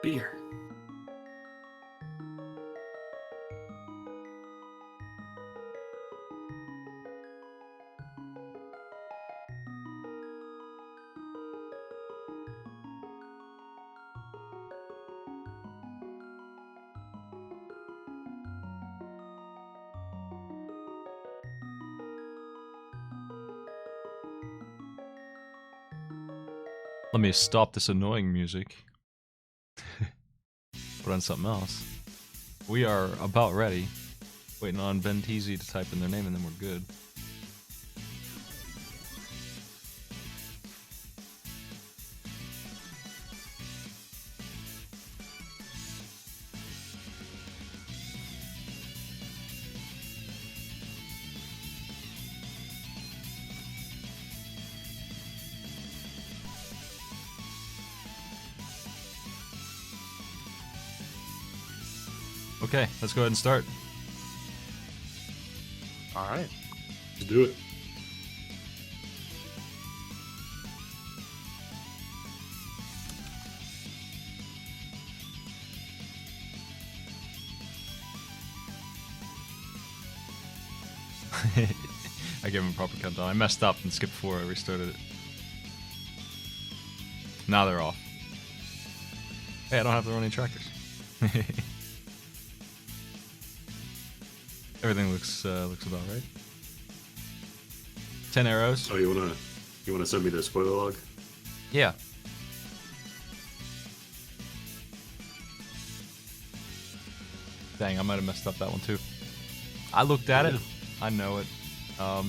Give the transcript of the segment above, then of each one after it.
beer. Let me stop this annoying music. Put on something else. We are about ready. Waiting on Ben Teasy to type in their name and then we're good. Okay, let's go ahead and start. All right. Let's do it. I gave him a proper countdown. I messed up and skipped 4. I restarted it. Now they're off. Hey, I don't have to run any tractors. Everything looks about right. 10 arrows. Oh, you wanna send me the spoiler log? Yeah. Dang, I might have messed up that one too. I looked at it. I know it. I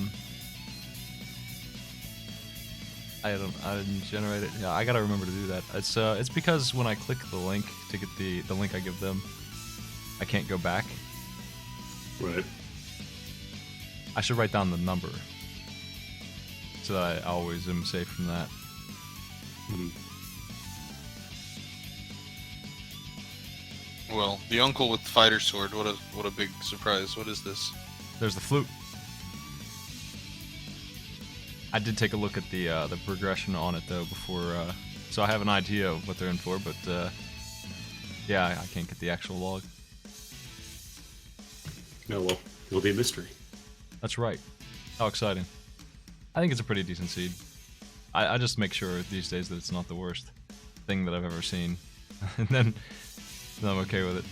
didn't generate it. Yeah, I gotta remember to do that. It's because when I click the link to get the link I give them, I can't go back. Right. I should write down the number so that I always am safe from that. Well, the uncle with the fighter sword. What a big surprise. What is this? There's the flute. I did take a look at the progression on it though before, so I have an idea of what they're in for. But yeah, I can't get the actual log. No, well, it'll be a mystery. That's right. How exciting. I think it's a pretty decent seed. I just make sure these days that it's not the worst thing that I've ever seen. And then I'm okay with it.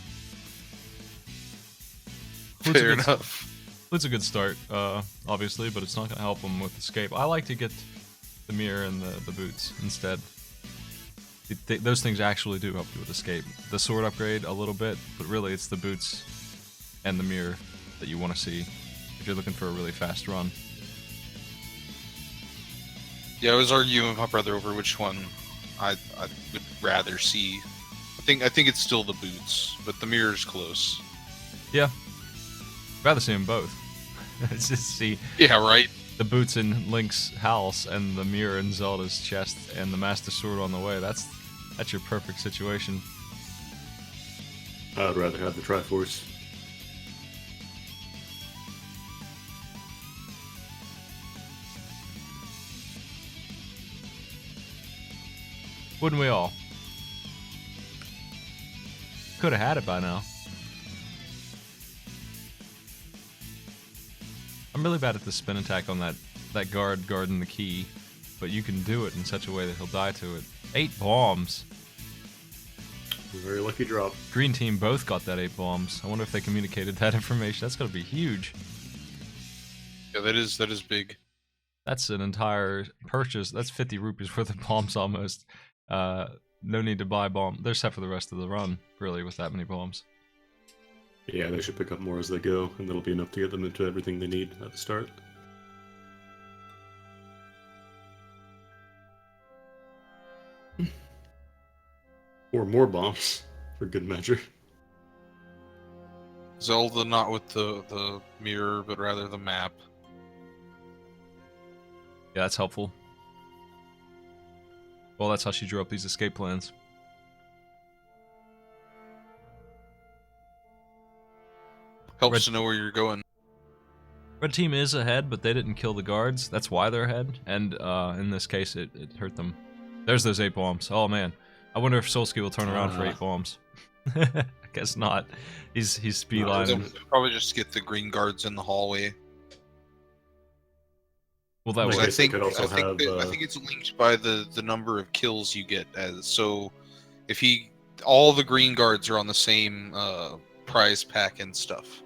Fair enough. It's a good start, obviously, but it's not going to help them with escape. I like to get the mirror and the boots instead. Those things actually do help you with escape. The sword upgrade a little bit, but really it's the boots and the mirror that you want to see if you're looking for a really fast run. Yeah, I was arguing with my brother over which one I would rather see. I think it's still the boots, but the mirror's close. Yeah, rather see them both. It's just see. Yeah, right. The boots in Link's house and the mirror in Zelda's chest and the Master Sword on the way. That's your perfect situation. I'd rather have the Triforce. Wouldn't we all? Could have had it by now. I'm really bad at the spin attack on that guard guarding the key, but you can do it in such a way that he'll die to it. 8 bombs. Very lucky drop. Green team both got that 8 bombs. I wonder if they communicated that information. That's gonna be huge. Yeah, that is big. That's an entire purchase. That's 50 rupees worth of bombs almost. No need to buy bomb. They're set for the rest of the run, really, with that many bombs. Yeah, they should pick up more as they go, and that'll be enough to get them into everything they need at the start. Or more bombs, for good measure. Zelda not with the mirror, but rather the map. Yeah, that's helpful. Well, that's how she drew up these escape plans. Helps to know where you're going. Red team is ahead, but they didn't kill the guards. That's why they're ahead. And in this case, it hurt them. There's those 8 bombs. Oh, man. I wonder if Solsky will turn around for 8 bombs. I guess not. He's speedline. They'll probably just get the green guards in the hallway. Well, that Like was. I think could also I think, have, I think it's linked by the number of kills you get. As so, if all the green guards are on the same prize pack and stuff.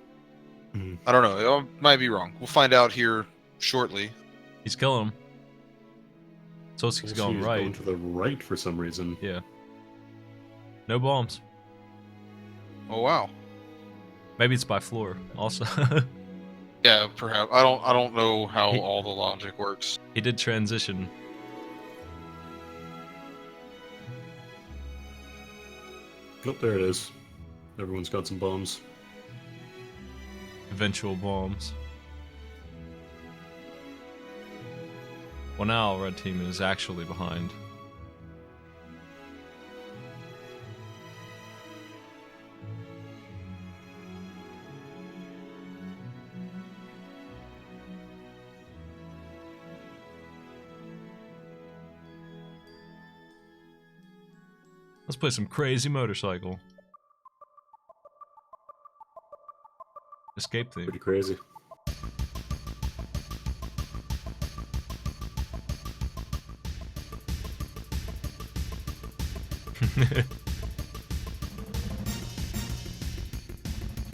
Mhm. I don't know. I might be wrong. We'll find out here shortly. He's killing him. Solsky's going He's right. going to the right for some reason. Yeah. No bombs. Oh wow. Maybe it's by floor. Also, Yeah, perhaps. I don't know how all the logic works. he did transition. Oh, there it is. Everyone's got some bombs. Eventual bombs. Well, now red team is actually behind. Let's play some crazy motorcycle. Escape theme. Pretty crazy.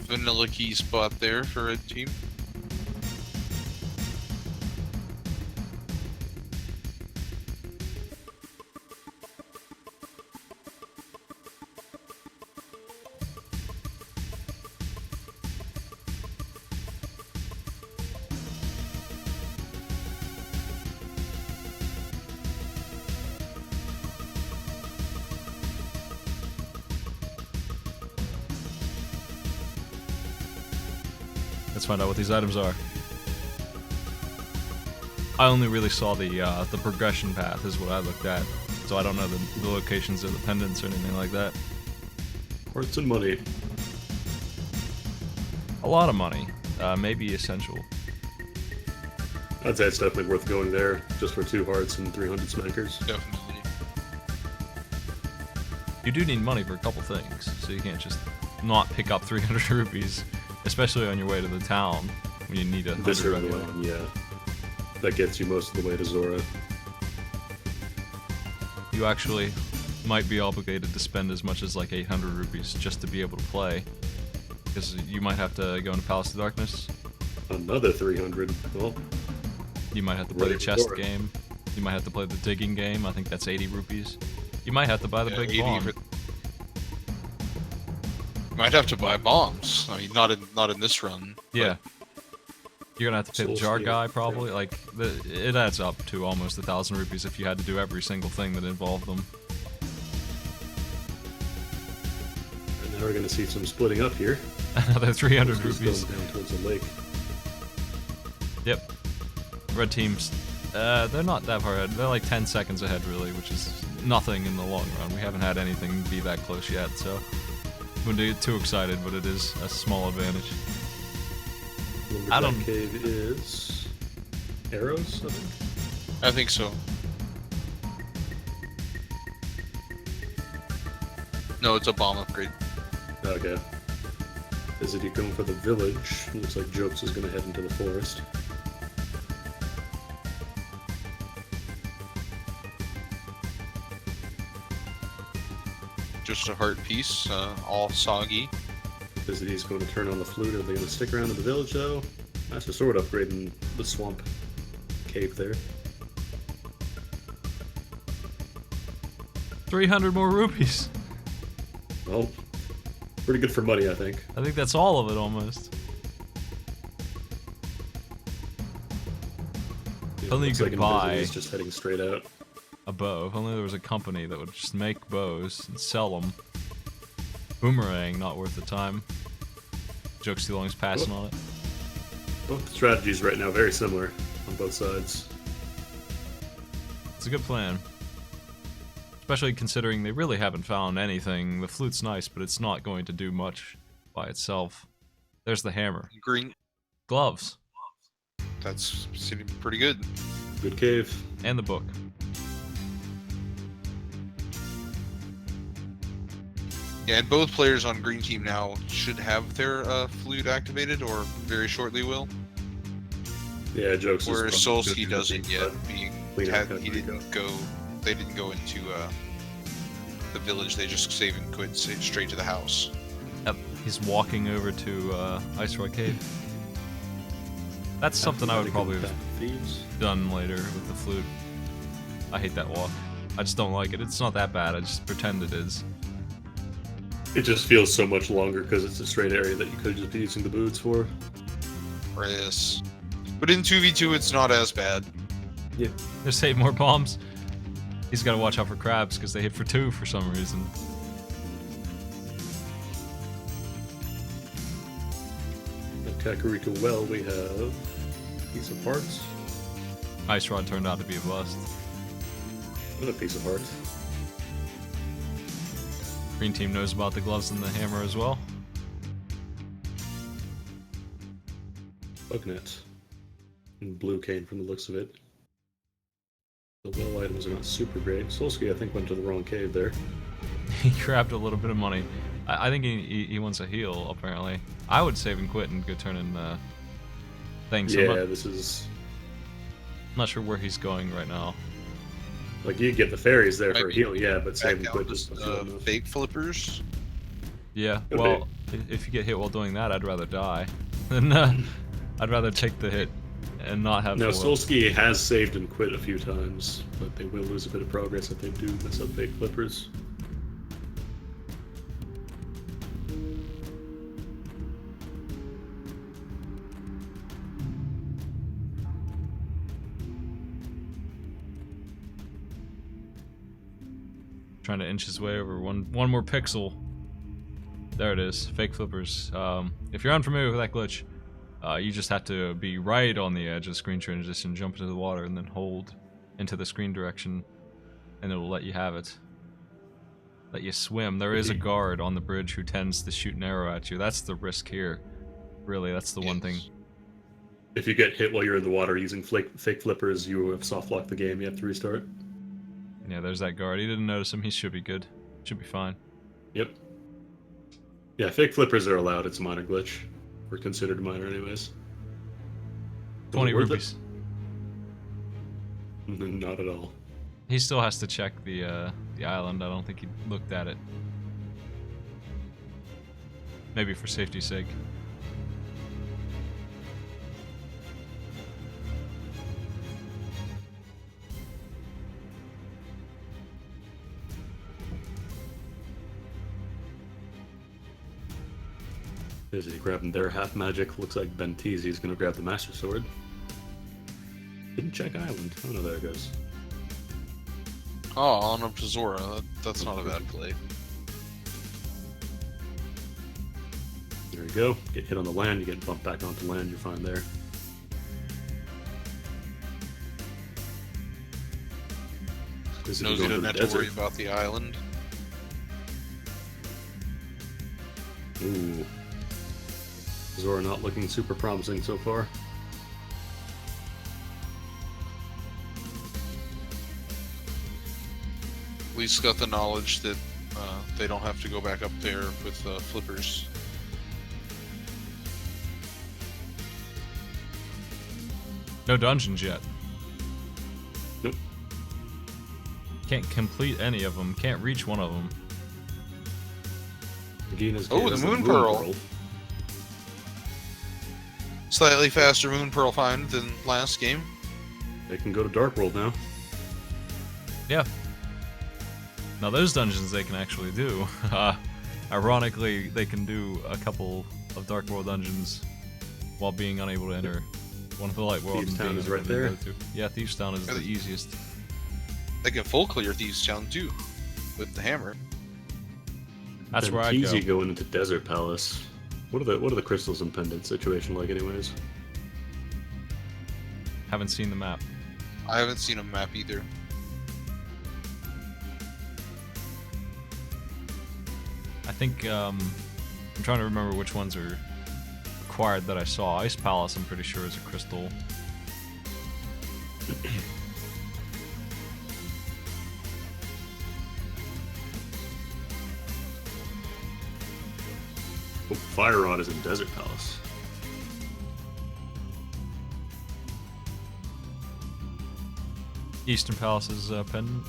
Vanilla key spot there for red team. Let's find out what these items are. I only really saw the progression path is what I looked at, so I don't know the locations of the pendants or anything like that. Hearts and money. A lot of money, maybe essential. I'd say it's definitely worth going there, just for 2 hearts and 300 smackers. Definitely. You do need money for a couple things, so you can't just not pick up 300 rupees, especially on your way to the town when you need 100 This early anyway. on, yeah. That gets you most of the way to Zora. You actually might be obligated to spend as much as like 800 rupees just to be able to play, because you might have to go into Palace of Darkness. Another 300. Well, You might have to play the Ready for chest Zora. game. You might have to play the digging game. I think that's 80 rupees. You might have to buy the Yeah, big 80 bomb. for- Might have to buy bombs. I mean, not in this run. but Yeah. You're gonna have to pay the Soul jar Steel, guy probably. Like it adds up to almost 1,000 rupees if you had to do every single thing that involved them. and now we're going to see some splitting up here. Another 300 Just rupees. going down towards the lake. Yep. Red teams. They're not that far ahead. They're like 10 seconds ahead really, which is nothing in the long run. We haven't had anything be that close yet, so I wouldn't get too excited, but it is a small advantage. I don't- Lumberjack Cave is arrows, I think. I think so. No, it's a bomb upgrade. Okay. Is it going for the village? Looks like Jokes is going to head into the forest. Just a heart piece, all soggy. Is he's going to turn on the flute? Are they going to stick around in the village though? That's a sword upgrade in the swamp cave there. 300 more rupees. Well, pretty good for money, I think. I think that's all of it almost. It Only you looks could like buy- Invisible is just heading straight out. A bow. If only there was a company that would just make bows and sell them. Boomerang, not worth the time. Jokes too long is passing on it. Both strategies right now very similar on both sides. It's a good plan. Especially considering they really haven't found anything. The flute's nice, but it's not going to do much by itself. There's the hammer. Green. Gloves. That's seeming pretty good. Good cave. And the book. Yeah, and both players on green team now should have their flute activated, or very shortly will. Yeah, jokes. Whereas is probably Solsky good, doesn't yet. Being clean out he didn't go. They didn't go into the village. They just save and quit straight to the house. Yep, he's walking over to Ice Rock Cave. That's something I would probably have thieves. done later with the flute. I hate that walk. I just don't like it. It's not that bad. I just pretend it is. It just feels so much longer because it's a straight area that you could just be using the boots for. Yes. But in 2v2, it's not as bad. Yeah. There's 8 more bombs. He's got to watch out for crabs because they hit for 2 for some reason. At Kakariko Well, we have piece of parts Ice Rod turned out to be a bust. and a piece of parts. Green team knows about the gloves and the hammer as well. Bug net. And blue cane from the looks of it. The well items are not super great. Solsky, I think, went to the wrong cave there. He grabbed a little bit of money. I think he wants a heal, apparently. I would save and quit and go turn in things. Yeah, this is... I'm not sure where he's going right now. Like, you get the fairies there for a Maybe heal, yeah, but save and Back quit down just... to fake flippers. Yeah, Okay. well, if you get hit while doing that, I'd rather die. Than, I'd rather take the hit and not have No, to... Solsky has saved and quit a few times, but they will lose a bit of progress if they do mess up fake flippers. Trying to inch his way over one more pixel. There it is, fake flippers. If you're unfamiliar with that glitch, you just have to be right on the edge of the screen transition, jump into the water, and then hold into the screen direction, and it will let you have it. Let you swim. There is a guard on the bridge who tends to shoot an arrow at you. That's the risk here. Really, that's the one thing. If you get hit while you're in the water using fake flippers, you have soft locked the game, you have to restart. Yeah, there's that guard. He didn't notice him. He should be good. Should be fine. Yep. Yeah, fake flippers are allowed. It's a minor glitch. Or considered minor anyways. 20 worth it? rupees. Not at all. He still has to check the island. I don't think he looked at it. Maybe for safety's sake. Is he grabbing their half magic? Looks like Benteezy's gonna grab the Master Sword. Didn't check island. Oh no, there it goes. Oh, on up to Zora. That's not a bad play. There you go. Get hit on the land, you get bumped back onto land, you're fine there. This is Knows going he to doesn't the have desert. to worry about the island. Ooh. Zora not looking super promising so far. At least got the knowledge that they don't have to go back up there with flippers. No dungeons yet. Nope. Can't complete any of them. Can't reach one of them. Nagina's Oh, the Moon Pearl. Slightly faster Moon Pearl find than last game. They can go to Dark World now. Yeah. Now those dungeons they can actually do. Ironically, they can do a couple of Dark World dungeons while being unable to enter one of the Light World. Thieves' and being Town is able right to there. go to. Yeah, Thieves' Town is the easiest. They can full clear Thieves' Town too, with the hammer. That's where I'd go. Easy going into Desert Palace. What are the crystals and pendants situation like, anyways? Haven't seen the map. I haven't seen a map either. I think I'm trying to remember which ones are required that I saw. Ice Palace, I'm pretty sure, is a crystal. Oh, Fire Rod is in Desert Palace. Eastern Palace's pendant.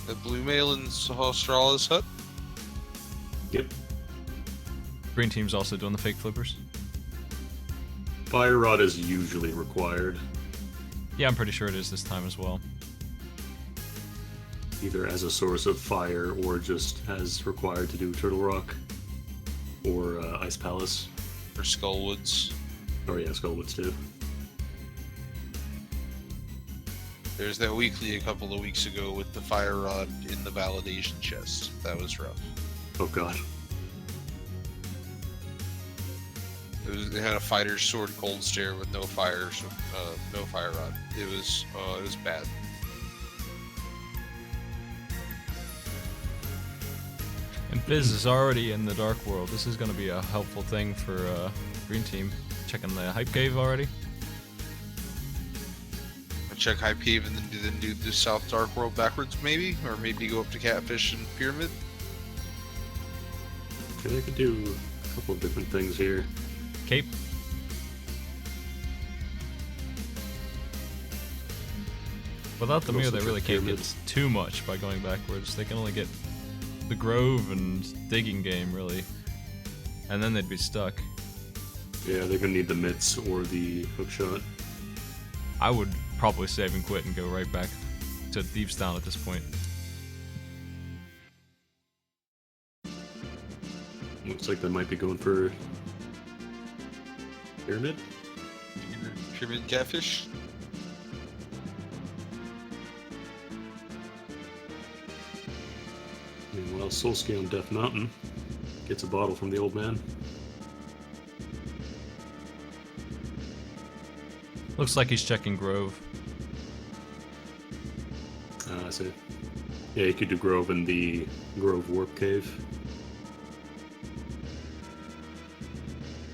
The blue mail in Australia's hut. Yep. Green team's also doing the fake flippers. Fire Rod is usually required, Yeah, I'm pretty sure it is this time as well. either as a source of fire or just as required to do Turtle Rock or Ice Palace. Or Skullwoods. Or yeah, Skullwoods too. There's that weekly a couple of weeks ago with the fire rod in the validation chest. That was rough. Oh god. It had a fighter's sword cold stare with no fire, no fire rod. It was bad. And Fizz is already in the Dark World. This is going to be a helpful thing for Green Team. Checking the Hype Cave already. I check Hype Cave and then do the South Dark World backwards, maybe, or maybe go up to Catfish and Pyramid. Okay, I could do a couple of different things here. Cape. Without the Could mirror, also they really check can't get pyramids. too much by going backwards. They can only get the Grove and Digging Game, really. And then they'd be stuck. Yeah, they're gonna need the mitts or the hookshot. I would probably save and quit and go right back to Thieves Town at this point. Looks like they might be going for Pyramid. Pyramid Catfish. Meanwhile, Solsky on Death Mountain gets a bottle from the old man. Looks like he's checking Grove. I see. Yeah, you could do Grove in the Grove Warp Cave.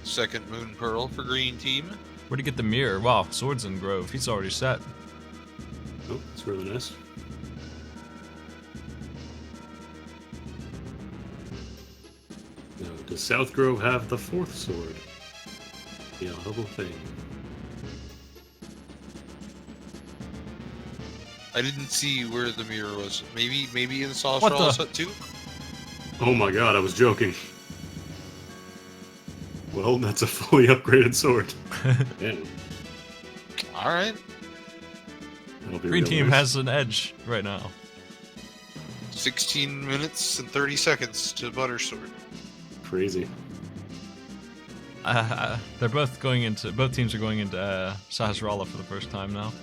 Second Moon Pearl for Green Team. Where'd he get the mirror? Wow, Swords in Grove. He's already set. Oh, that's really nice. Now, does South Grove have the fourth sword? The double thing. I didn't see where the mirror was. Maybe in the What the- Australia's hut too. Oh my god, I was joking. Well, that's a fully upgraded sword. Yeah, All right. that'll be Green real Team nice. has an edge right now. 16 minutes and 30 seconds to Buttersword. Crazy. They're both going into. Both teams are going into Sahasrara for the first time now,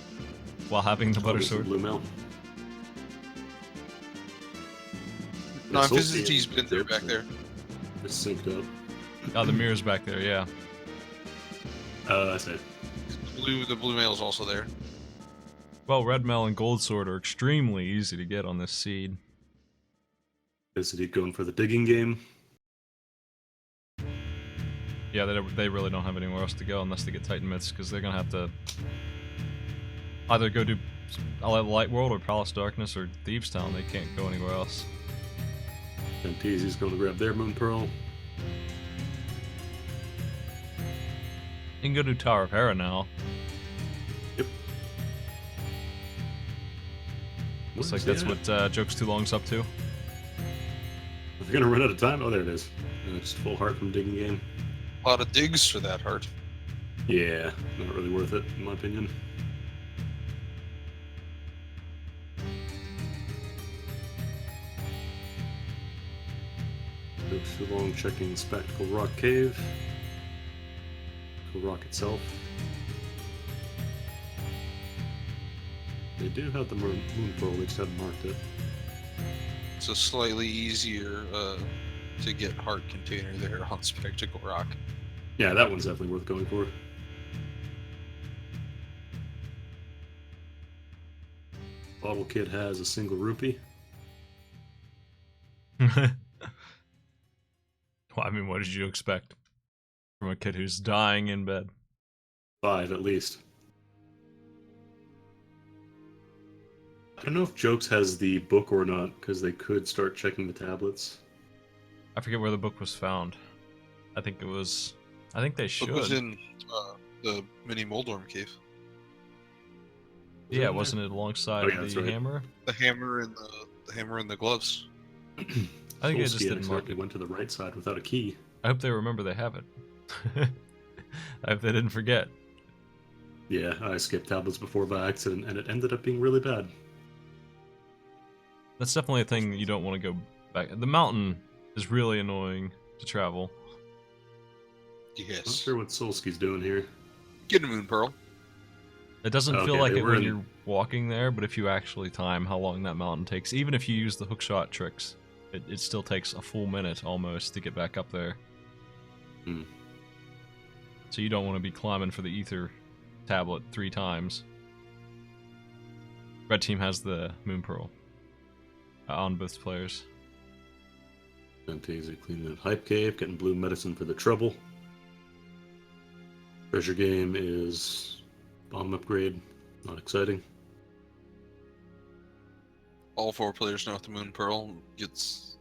while having the Butter Obviously Sword. Blue Mail. No, Yeah, Solsky Visity's and been there Derp back there. are synced up. Oh, the mirror's back there. Yeah. I see. The blue mail's also there. Well, Red Mail and Gold Sword are extremely easy to get on this seed. Is he going for the digging game? Yeah, they really don't have anywhere else to go unless they get Titan Myths, because they're gonna have to either go do Light World or Palace Darkness or Thieves Town. They can't go anywhere else. And Teasy's going to grab their Moon Pearl. You can go do Tower of Hera now. Yep. Looks like Where's that's he at? what Jokes Too Long's up to. They're going to run out of time. Oh, there it is. Just full heart from digging game. A lot of digs for that heart. Yeah, not really worth it, in my opinion. Looks too long checking Spectacle Rock Cave. The rock itself. They do have the Moon Pearl, they just haven't marked it. It's a slightly easier to get heart container there on Spectacle Rock. Yeah, that one's definitely worth going for. Bottle Kid has a single rupee. Well, I mean, what did you expect from a kid who's dying in bed? 5 at least. I don't know if Jokes has the book or not, because they could start checking the tablets. I forget where the book was found. I think it was. I think they should. It was in the mini Moldorm cave. Yeah, wasn't it alongside Oh, yeah, that's the right. hammer? The hammer and the gloves. I think they just Solskjaer didn't mark accidentally it. went to the right side without a key. I hope they remember they have it. I hope they didn't forget. Yeah, I skipped tablets before by accident, and it ended up being really bad. That's definitely a thing you don't want to go back. The mountain is really annoying to travel. Not Yes. sure what Solskjaer's doing here. Get a moon pearl. It doesn't feel Okay, like they it were when in- you're walking there, but if you actually time how long that mountain takes, even if you use the hookshot tricks, it still takes a full minute almost to get back up there. Hmm. So you don't want to be climbing for the ether tablet 3 times. Red team has the moon pearl on both players. Fantasy cleaning out Hype Cave, getting blue medicine for the trouble. Treasure game is bomb upgrade. Not exciting. All 4 players know if the moon pearl gets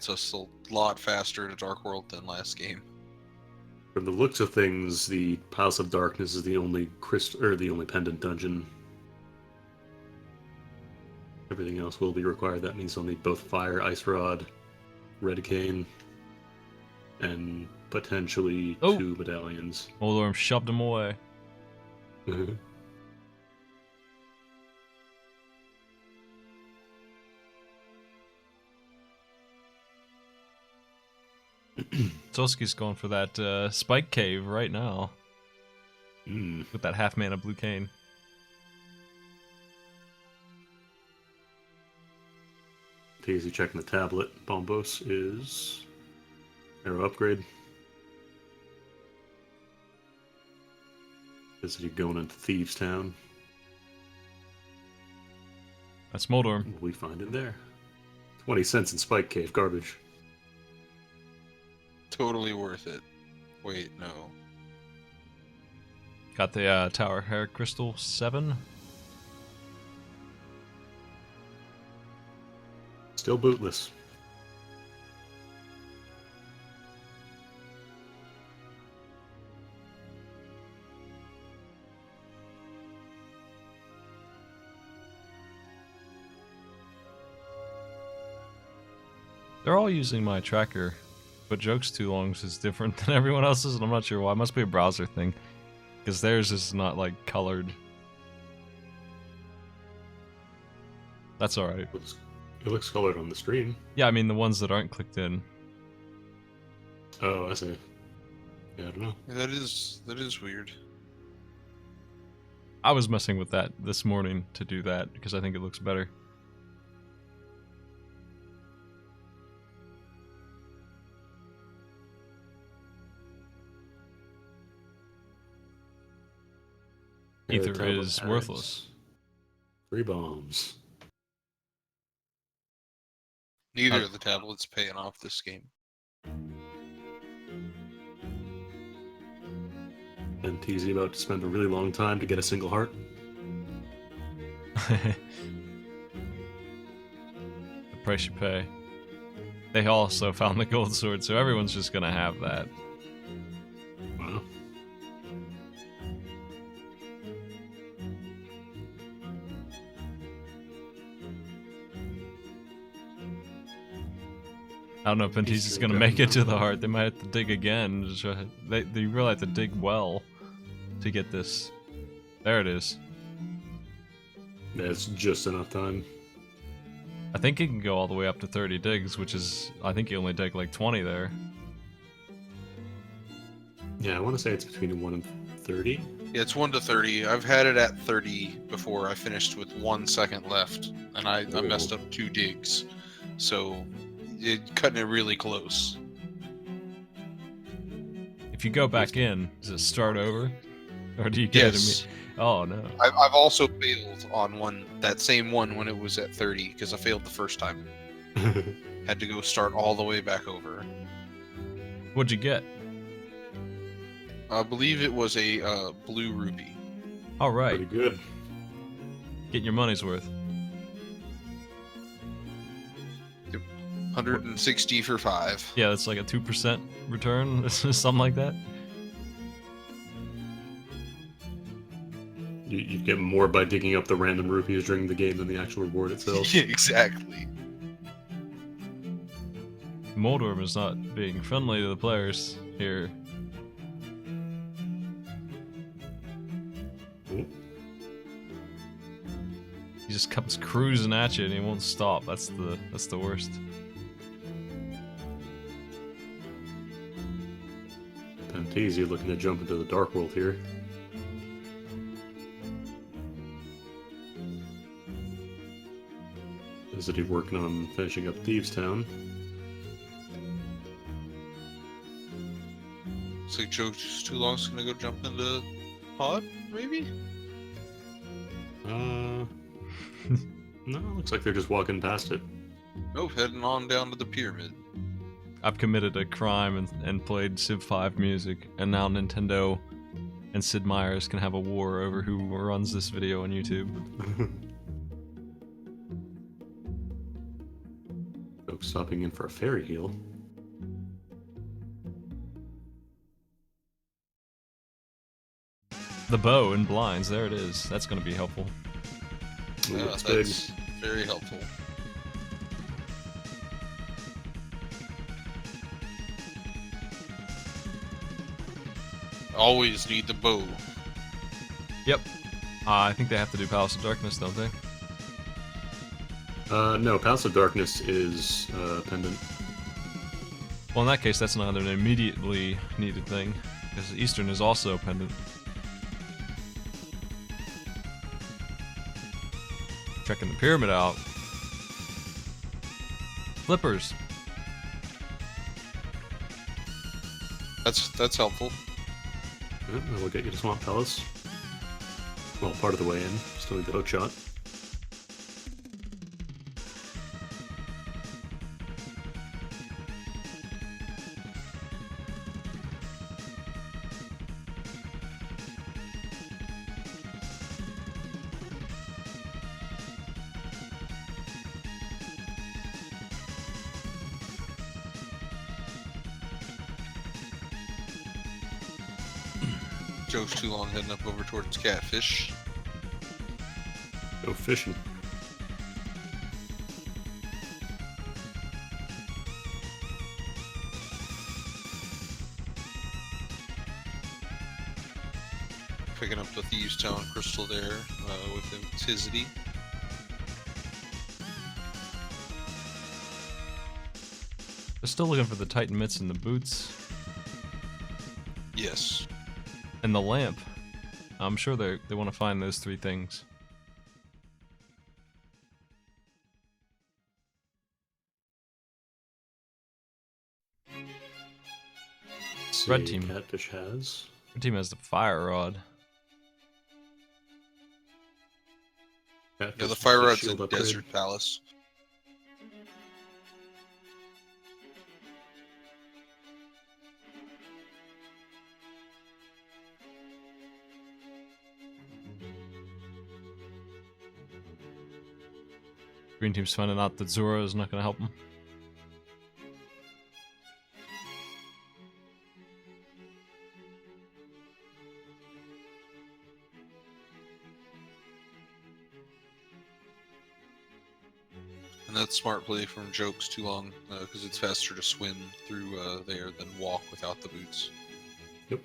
us a lot faster to Dark World than last game. From the looks of things, the Palace of Darkness is the only the only pendant dungeon. Everything else will be required. That means you'll need both Fire, Ice Rod, Red Cane, and potentially Oh. 2 medallions. Moldorm shoved him away. Solski's going for that spike cave right now with that half mana blue cane. Daisy checking the tablet. Bombos is arrow upgrade. Is he going into Thieves Town? That's Moldorm. What will we find in there? 20 cents in Spike Cave. Garbage. Totally worth it. Wait, no. Got the Tower Hair Crystal 7. Still bootless. They're all using my tracker, but Jokes Too Longs is different than everyone else's, and I'm not sure why. It must be a browser thing, because theirs is not like colored. That's alright. It looks colored on the screen. Yeah, I mean the ones that aren't clicked in. Oh, I see. Yeah, I don't know. Yeah, that is weird. I was messing with that this morning to do that because I think it looks better. Ether Tablet is has worthless. 3 bombs. Neither of the tablets paying off this game. And TZ about to spend a really long time to get a single heart. The price you pay. They also found the gold sword, so everyone's just gonna have that. Wow. I don't know if Pentis is Easter gonna egg make it to the number. heart. They might have to dig again. They really have to dig well to get this. There it is. That's just enough time. I think he can go all the way up to 30 digs, which is, I think you only dig like 20 there. Yeah, I want to say it's between 1 and 30. Yeah, it's 1 to 30. I've had it at 30 before. I finished with 1 second left, and I messed up 2 digs. So, cutting it really close. If you go back in, does it start over? Or do you get Yes. it Oh no. I've also failed on that same one when it was at 30, because I failed the first time. Had to go start all the way back over. What'd you get? I believe it was a blue rupee. Alright, Pretty good. getting your money's worth. 160 for 5. Yeah, that's like a 2% return, something like that. You get more by digging up the random rupees during the game than the actual reward itself. Yeah, exactly. Moldorm is not being friendly to the players here. Ooh. He just comes cruising at you and he won't stop. That's the worst. Fantasia looking to jump into the Dark World here. Is he working on finishing up Thieves Town? Looks like Joe's too long's gonna go jump into pod, maybe? No, looks like they're just walking past it. Nope, heading on down to the pyramid. I've committed a crime and played Civ 5 music, and now Nintendo and Sid Meier's can have a war over who runs this video on YouTube. Folks stopping in for a fairy heal. The bow and blinds, there it is. That's going to be helpful. Ooh, Yeah, it's big. that's very helpful. Always need the bow. Yep. I think they have to do Palace of Darkness, don't they? No, Palace of Darkness is pendant. Well, in that case, that's not an immediately needed thing, because Eastern is also pendant. Checking the pyramid out. Flippers. That's helpful. Yeah, that'll get you to Swamp Palace. Well, part of the way in. Still need the hook shot. Joe's too long heading up over towards Catfish. Go fishing. Picking up the Thieves Town crystal there with Invisivity. They're still looking for the Titan mitts and the boots. Yes. And the lamp. I'm sure they want to find those three things. See, Red team. Catfish has. Our team has the fire rod. Catfish Yeah, the has fire a rod's shield in upgrade. Desert Palace. Green team's finding out that Zora is not going to help them. And that's smart play from Jokes too long, because it's faster to swim through there than walk without the boots. Yep.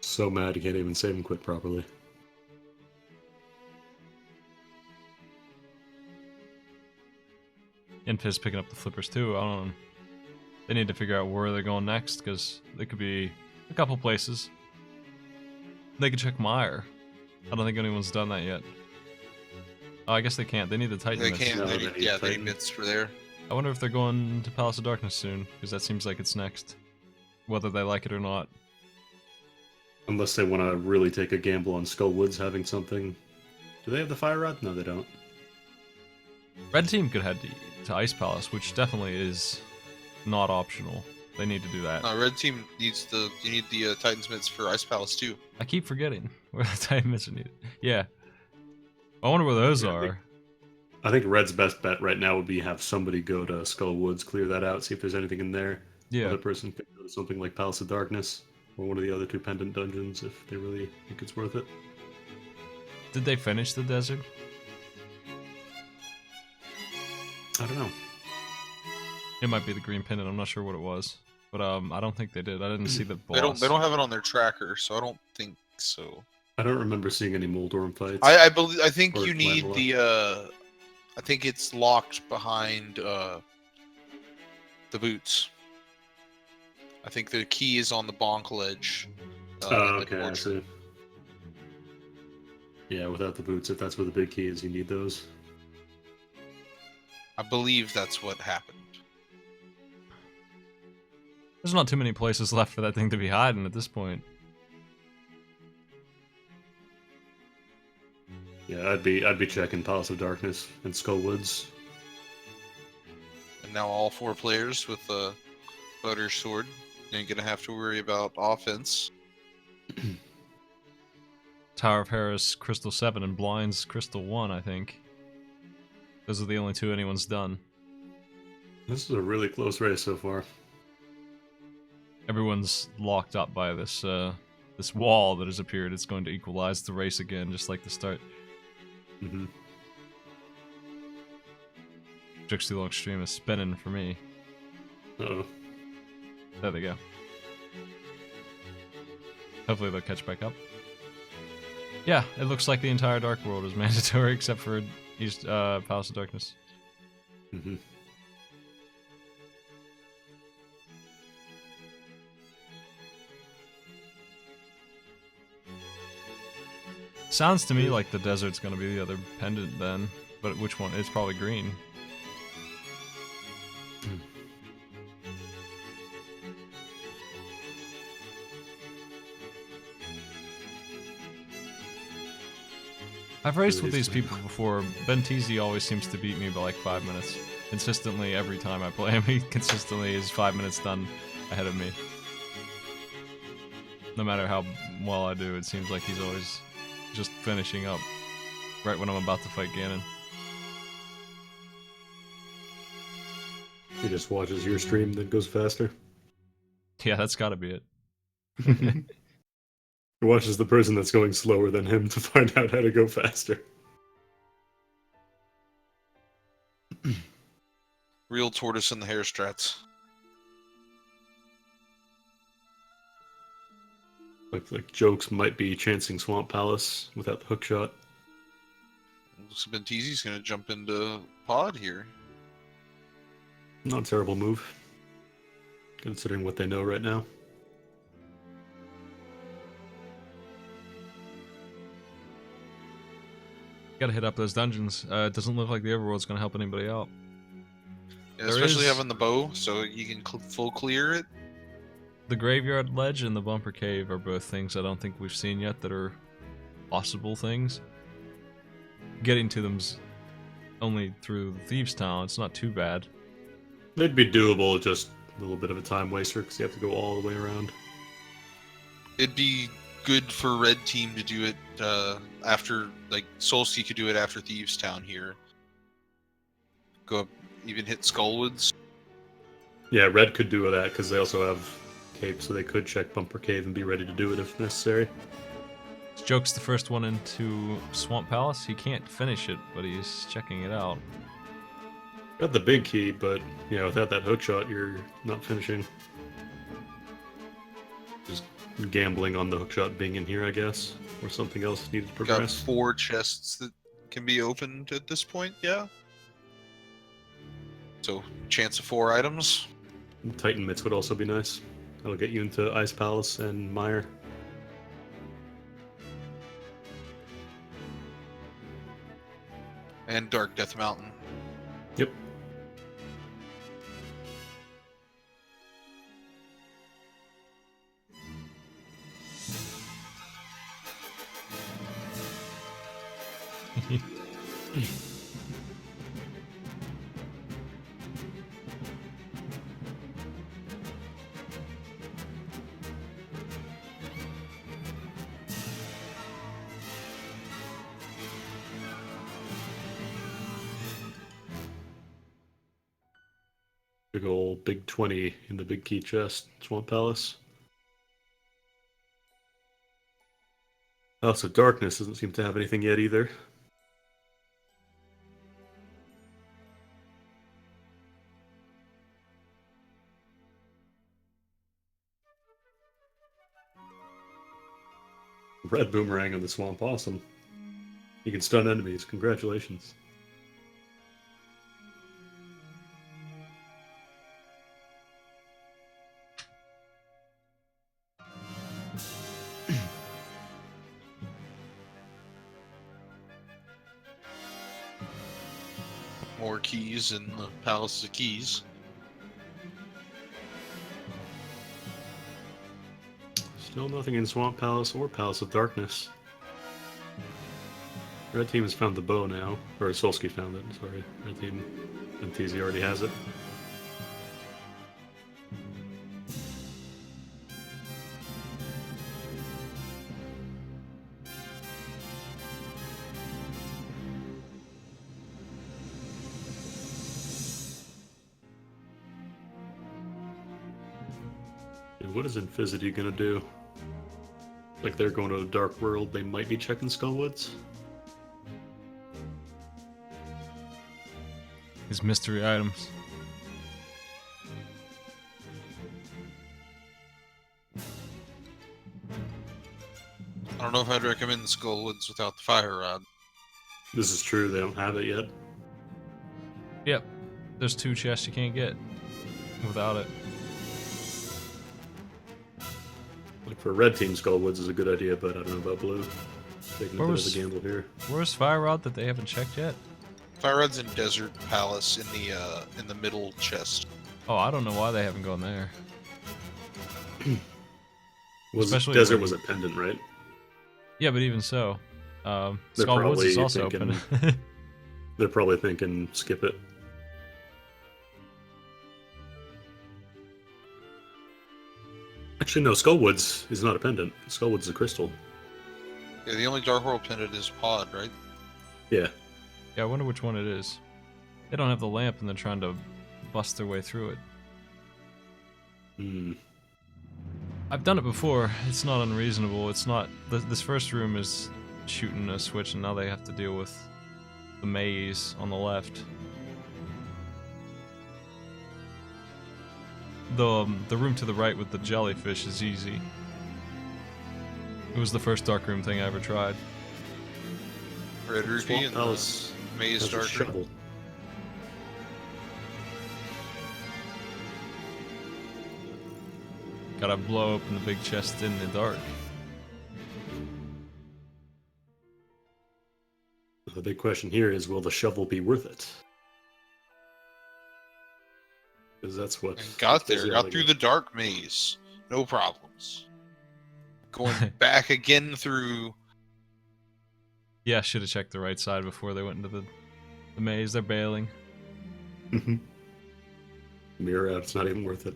So mad he can't even save him quick properly. Infiz picking up the flippers too. I don't know. They need to figure out where they're going next, because they could be a couple places. They could check Meyer. I don't think anyone's done that yet. Oh, I guess they can't. They need the Titan They mitts. can't. No, They they need, need yeah, they Titan. need mitts for there. I wonder if they're going to Palace of Darkness soon, because that seems like it's next. Whether they like it or not. Unless they want to really take a gamble on Skullwoods having something. Do they have the fire rod? No, they don't. Red team could head to Ice Palace, which definitely is not optional. They need to do that. Red team needs you need the Titans mitts for Ice Palace too. I keep forgetting where the time is needed. Yeah. I wonder where those Yeah, are. I think Red's best bet right now would be have somebody go to Skull Woods, clear that out, see if there's anything in there. Yeah. Other person could go to something like Palace of Darkness or one of the other 2 pendant dungeons if they really think it's worth it. Did they finish the desert? I don't know. It might be the green pendant. I'm not sure what it was, but I don't think they did. I didn't see the boss. They don't have it on their tracker, so I don't think so. I don't remember seeing any Moldorm fights. I think Or you need Glanvilla. I think it's locked behind the boots. I think the key is on the bonk ledge. in the Okay, I orchard. see. Yeah, without the boots, if that's where the big key is, you need those. I believe that's what happened. There's not too many places left for that thing to be hiding at this point. Yeah, I'd be checking Palace of Darkness and Skull Woods. And now all 4 players with a Butter Sword ain't gonna have to worry about offense. Tower of Harris, Crystal 7, and Blinds, Crystal 1, I think. Those are the only 2 anyone's done. This is a really close race so far. Everyone's locked up by this this wall that has appeared. It's going to equalize the race again, just like the start. Mm-hmm. Jokes Too Long Stream is spinning for me. Uh-oh. There they go. Hopefully they'll catch back up. Yeah, it looks like the entire Dark World is mandatory except for East Palace of Darkness. Mm-hmm. Sounds to me like the desert's gonna be the other pendant then, but which one? It's probably green. I've raced with these people before. Ben Teasy always seems to beat me by like 5 minutes. Consistently, every time I play him, he consistently is 5 minutes done ahead of me. No matter how well I do, it seems like he's always just finishing up right when I'm about to fight Ganon. He just watches your stream, then goes faster. Yeah, that's gotta be it. He watches the person that's going slower than him to find out how to go faster. Real tortoise in the hair strats. Like Jokes might be chancing Swamp Palace without the hookshot. Looks like Benteezy's gonna jump into pod here. Not a terrible move, considering what they know right now. Gotta hit up those dungeons. It doesn't look like the overworld's gonna help anybody out. Yeah, There especially is- having the bow, so you can full clear it. The Graveyard Ledge and the Bumper Cave are both things I don't think we've seen yet that are possible things. Getting to them's only through the Thieves' Town. It's not too bad. They'd be doable, just a little bit of a time waster because you have to go all the way around. It'd be good for red team to do it after, like Solsky could do it after Thieves Town here. Go up, even hit Skullwoods. Yeah, Red could do that because they also have Cape, so they could check Bumper Cave and be ready to do it if necessary. Joke's the first one into Swamp Palace. He can't finish it, but he's checking it out. Got the big key, but yeah, without that hookshot, you're not finishing. Just gambling on the hookshot being in here, I guess, or something else needed to Got progress. 4 chests that can be opened at this point, yeah. So, chance of 4 items. Titan mitts would also be nice. That'll get you into Ice Palace and Mire. And Dark Death Mountain. Yep. Big ol' big 20 in the big key chest, Swamp Palace. House of Darkness doesn't seem to have anything yet either. Red Boomerang on the Swamp, awesome. You can stun enemies, congratulations. More keys in the Palace of Keys. Still nothing in Swamp Palace or Palace of Darkness. Red team has found the bow now. Or Solsky found it, sorry. Red team, MTZ already has it. And what is Infinity gonna do? Like they're going to a dark world, they might be checking Skullwoods? His mystery items. I don't know if I'd recommend the Skullwoods without the Fire Rod. This is true, they don't have it yet. Yep. There's 2 chests you can't get without it. Like for red team, Skullwoods is a good idea, but I don't know about blue. Taking a Where bit was- of a gamble here. Where's Fire Rod that they haven't checked yet? Fire Rod's in Desert Palace in the middle chest. Oh, I don't know why they haven't gone there. Especially Desert when- was a pendant, right? Yeah, but even so, They're Skull Woods is probably also thinking- open. They're probably thinking skip it. Actually, no, Skullwoods is not a pendant. Skullwoods is a crystal. Yeah, the only Dark World pendant is Pod, right? Yeah. Yeah, I wonder which one it is. They don't have the lamp and they're trying to bust their way through it. Hmm. I've done it before. It's not unreasonable. It's not... This first room is shooting a switch and now they have to deal with the maze on the left. The room to the right with the jellyfish is easy. It was the first dark room thing I ever tried. Red Rupee Swamp and Palace the Maze has a Dark Room. shovel. Gotta blow open the big chest in the dark. The big question here is, will the shovel be worth it? Because that's what... And got there, got physiology- through the dark maze. No problems. Going back again through... Yeah, should have checked the right side before they went into the maze. They're bailing. Mirror out, it's not even worth it.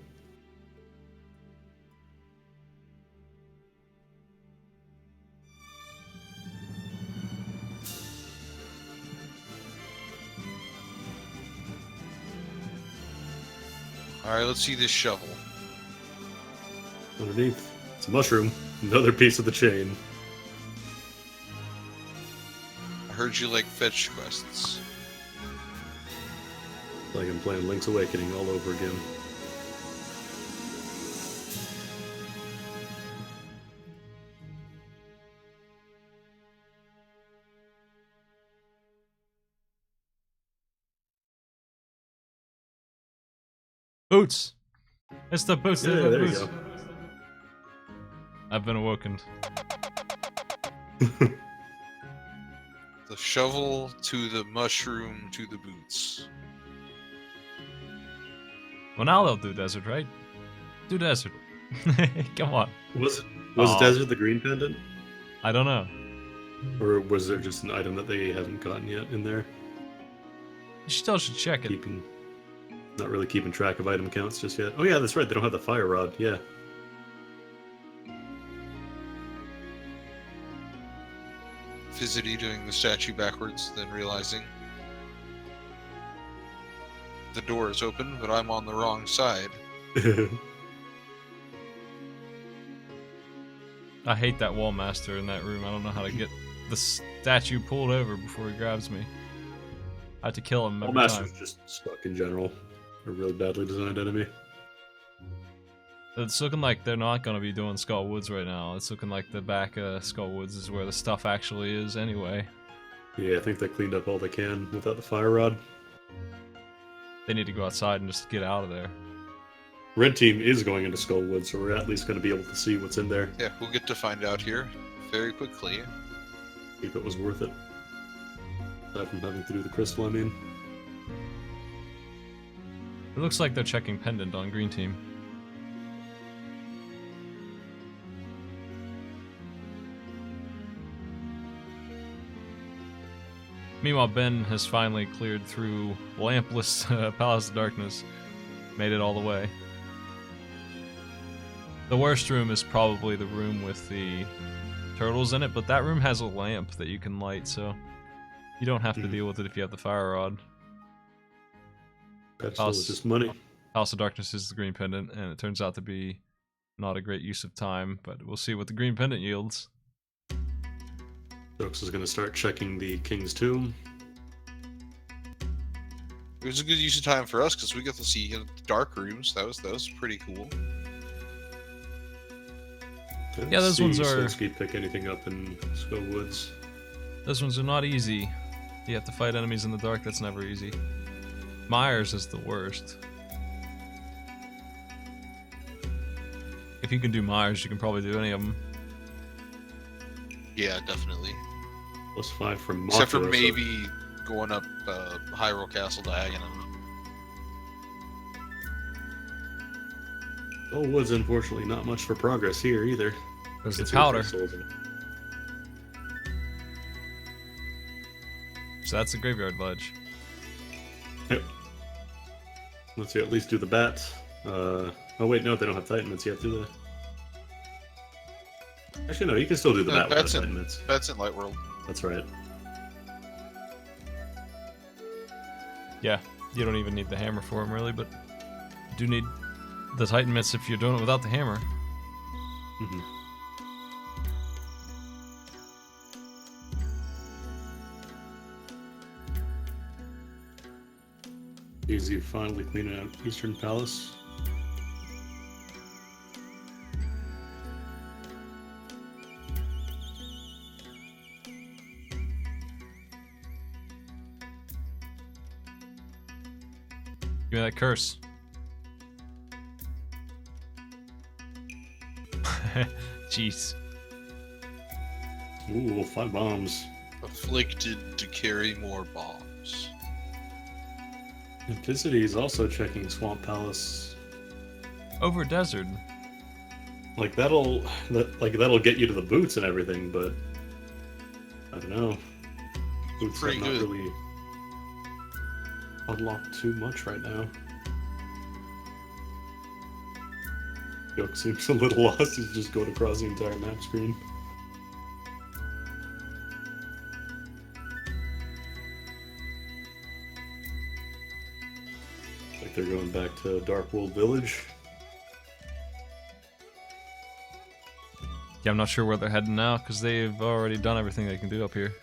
Alright, let's see this shovel. Underneath, it's a mushroom. Another piece of the chain. I heard you like fetch quests. Like I'm playing Link's Awakening all over again. Boots! It's the boots! Yeah, the there you boots! go. I've been awokened. The shovel to the mushroom to the boots. Well, now they'll do desert, right? Do desert. Come on. Was Aw. Desert the green pendant? I don't know. Or was there just an item that they haven't gotten yet in there? You still should check it. Not really keeping track of item counts just yet. Oh yeah, that's right, they don't have the fire rod, yeah. Fizzity doing the statue backwards, then realizing. the door is open, but I'm on the wrong side. I hate that wall master in that room. I don't know how to get the statue pulled over before he grabs me. I have to kill him every time. Master's just stuck in general. A really badly designed enemy. It's looking like they're not going to be doing Skull Woods right now. It's looking like the back of Skull Woods is where the stuff actually is anyway. Yeah, I think they cleaned up all they can without the fire rod. They need to go outside and just get out of there. Red team is going into Skull Woods, so we're at least going to be able to see what's in there. Yeah, we'll get to find out here very quickly. If it was worth it. Aside from having to do the crystal, I mean. It looks like they're checking pendant on green team. Meanwhile, Ben has finally cleared through lampless Palace of Darkness. Made it all the way. The worst room is probably the room with the turtles in it, but that room has a lamp that you can light, so you don't have to deal with it if you have the fire rod. That's still just money. Palace of Darkness is the green pendant, and it turns out to be not a great use of time, but we'll see what the green pendant yields. Jokes is going to start checking the King's Tomb. It was a good use of time for us because we got to see the dark rooms. That was pretty cool. Yeah, those ones are. Pick anything up in Skull Woods. Those ones are not easy. You have to fight enemies in the dark. That's never easy. Myers is the worst. If you can do Myers, you can probably do any of them. Yeah, definitely. +5 from Mothra, Except for maybe going up Hyrule Castle diagonal. Skull Woods, unfortunately, not much for progress here either. There's the powder. So that's a graveyard ledge. Yep. Let's at least do the bats. Oh wait, no, they don't have Titan Mitts yet, do they? Actually, no, you can still do the bat without Titan Mitts. That's in Light World. That's right. Yeah, you don't even need the hammer for him, really, but you do need the Titan Mitts if you're doing it without the hammer. Mm-hmm. Easy, finally cleaning out Eastern Palace. Give me that curse. Jeez. Ooh, 5 bombs. Afflicted to carry more bombs. Anticity is also checking Swamp Palace. Over desert. Like that'll get you to the boots and everything, but I don't know. Boots Pretty have not good. really unlocked too much right now. Yoke seems a little lost. He's just going across the entire map screen. Like they're going back to Darkwold Village. Yeah, I'm not sure where they're heading now, because they've already done everything they can do up here.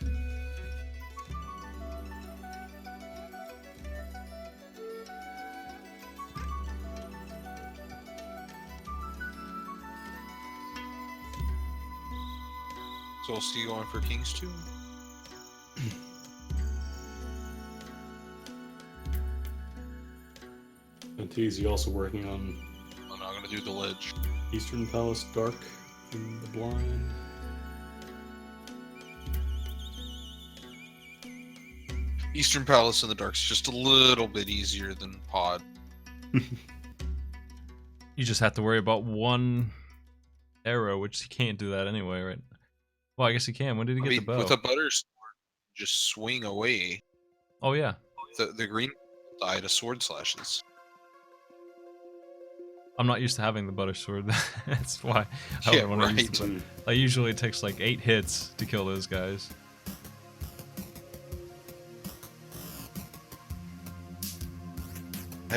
So we'll see you going for King's Tomb. And T's also working on I'm not gonna do the ledge. Eastern Palace Dark in the Blind. Eastern Palace in the Dark's just a little bit easier than Pod. You just have to worry about one arrow, which he can't do that anyway, right? Well, I guess he can. When did he get the bow? With a butter sword, just swing away. Oh, yeah. The green die to sword slashes. I'm not used to having the butter sword. That's why I Yeah, don't want to use right. the butter. Like, usually it takes like 8 hits to kill those guys.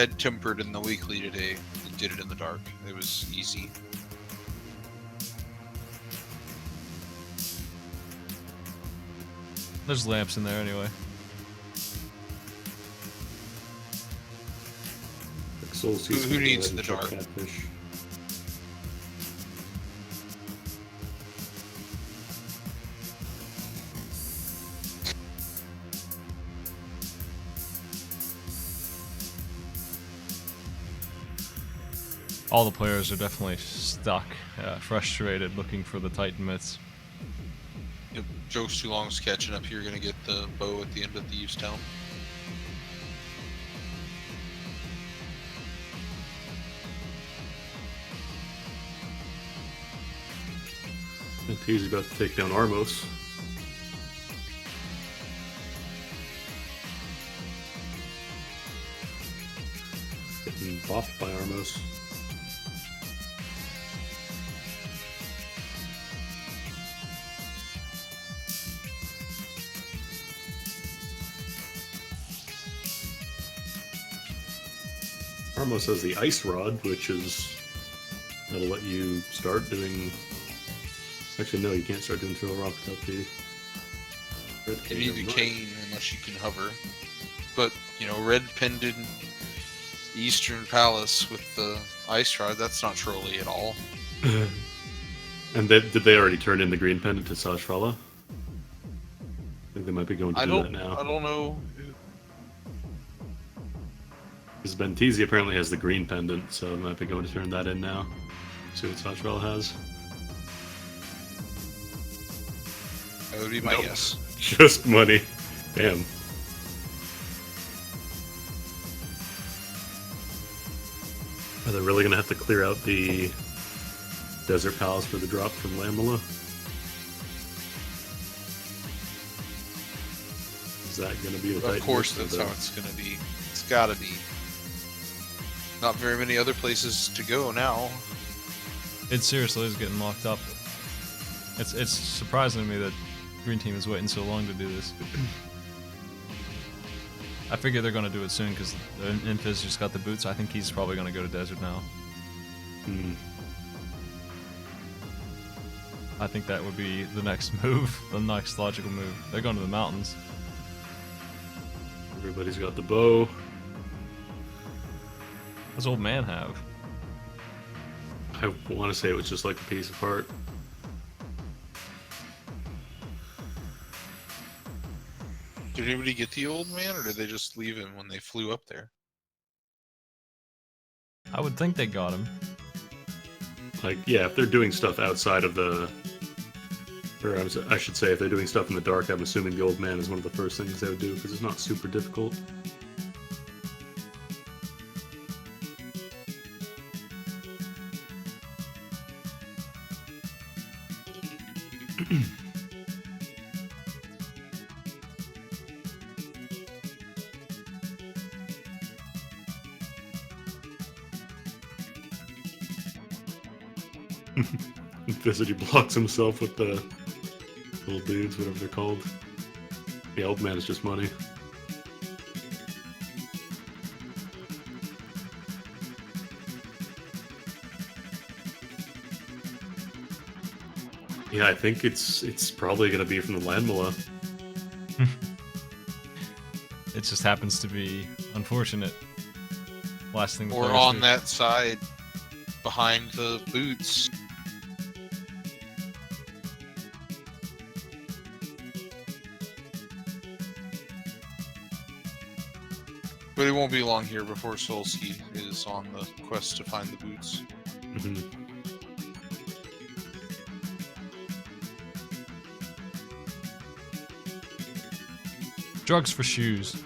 had tempered in the weekly today and did it in the dark. It was easy. There's lamps in there anyway. Like Souls Who needs the dark? Catfish. All the players are definitely stuck, frustrated, looking for the Titan mitts. If Joke's Too Long's catching up, you're gonna get the bow at the end of Thieves Town. He's about to take down Armos. Getting bopped by Armos. Armos has the Ice Rod, which is... that'll let you start doing... Actually, no, you can't start doing Thrill Rock without the... Red You need the Knight. cane unless you can hover. But, you know, Red Pendant Eastern Palace with the Ice Rod, that's not trolly at all. And did they already turn in the green pendant to Sajfrala? I think they might be going to do that now. I don't know. Because Bentizi apparently has the green pendant, so they might be going to turn that in now. See what Sajfrala has. That would be my Nope. guess. Just money. Damn. Are they really going to have to clear out the Desert Palace for the drop from Lamela? Is that going to be the Of Titan course, list, or that's how it's gonna be. It's gotta be. Not very many other places to go now. It seriously is getting locked up. It's surprising to me that Green Team is waiting so long to do this. I figure they're gonna do it soon because Infiz just got the boots. I think he's probably gonna go to Desert now. Hmm. I think that would be the next move, the next logical move. They're going to the mountains. Everybody's got the bow. What does Old Man have? I want to say it was just like a piece of heart. Did anybody get the old man, or did they just leave him when they flew up there? I would think they got him. Like, yeah, if they're doing stuff outside of the... Or I should say, if they're doing stuff in the dark, I'm assuming the Old Man is one of the first things they would do, because it's not super difficult. Visity blocks himself with the little dudes, whatever they're called. The Old Man is just money. Yeah, I think it's probably gonna be from the Landmala. It just happens to be unfortunate. Last thing the Or players on do. that side, behind the boots. But it won't be long here before Solski is on the quest to find the boots. Mhm. Drugs for shoes.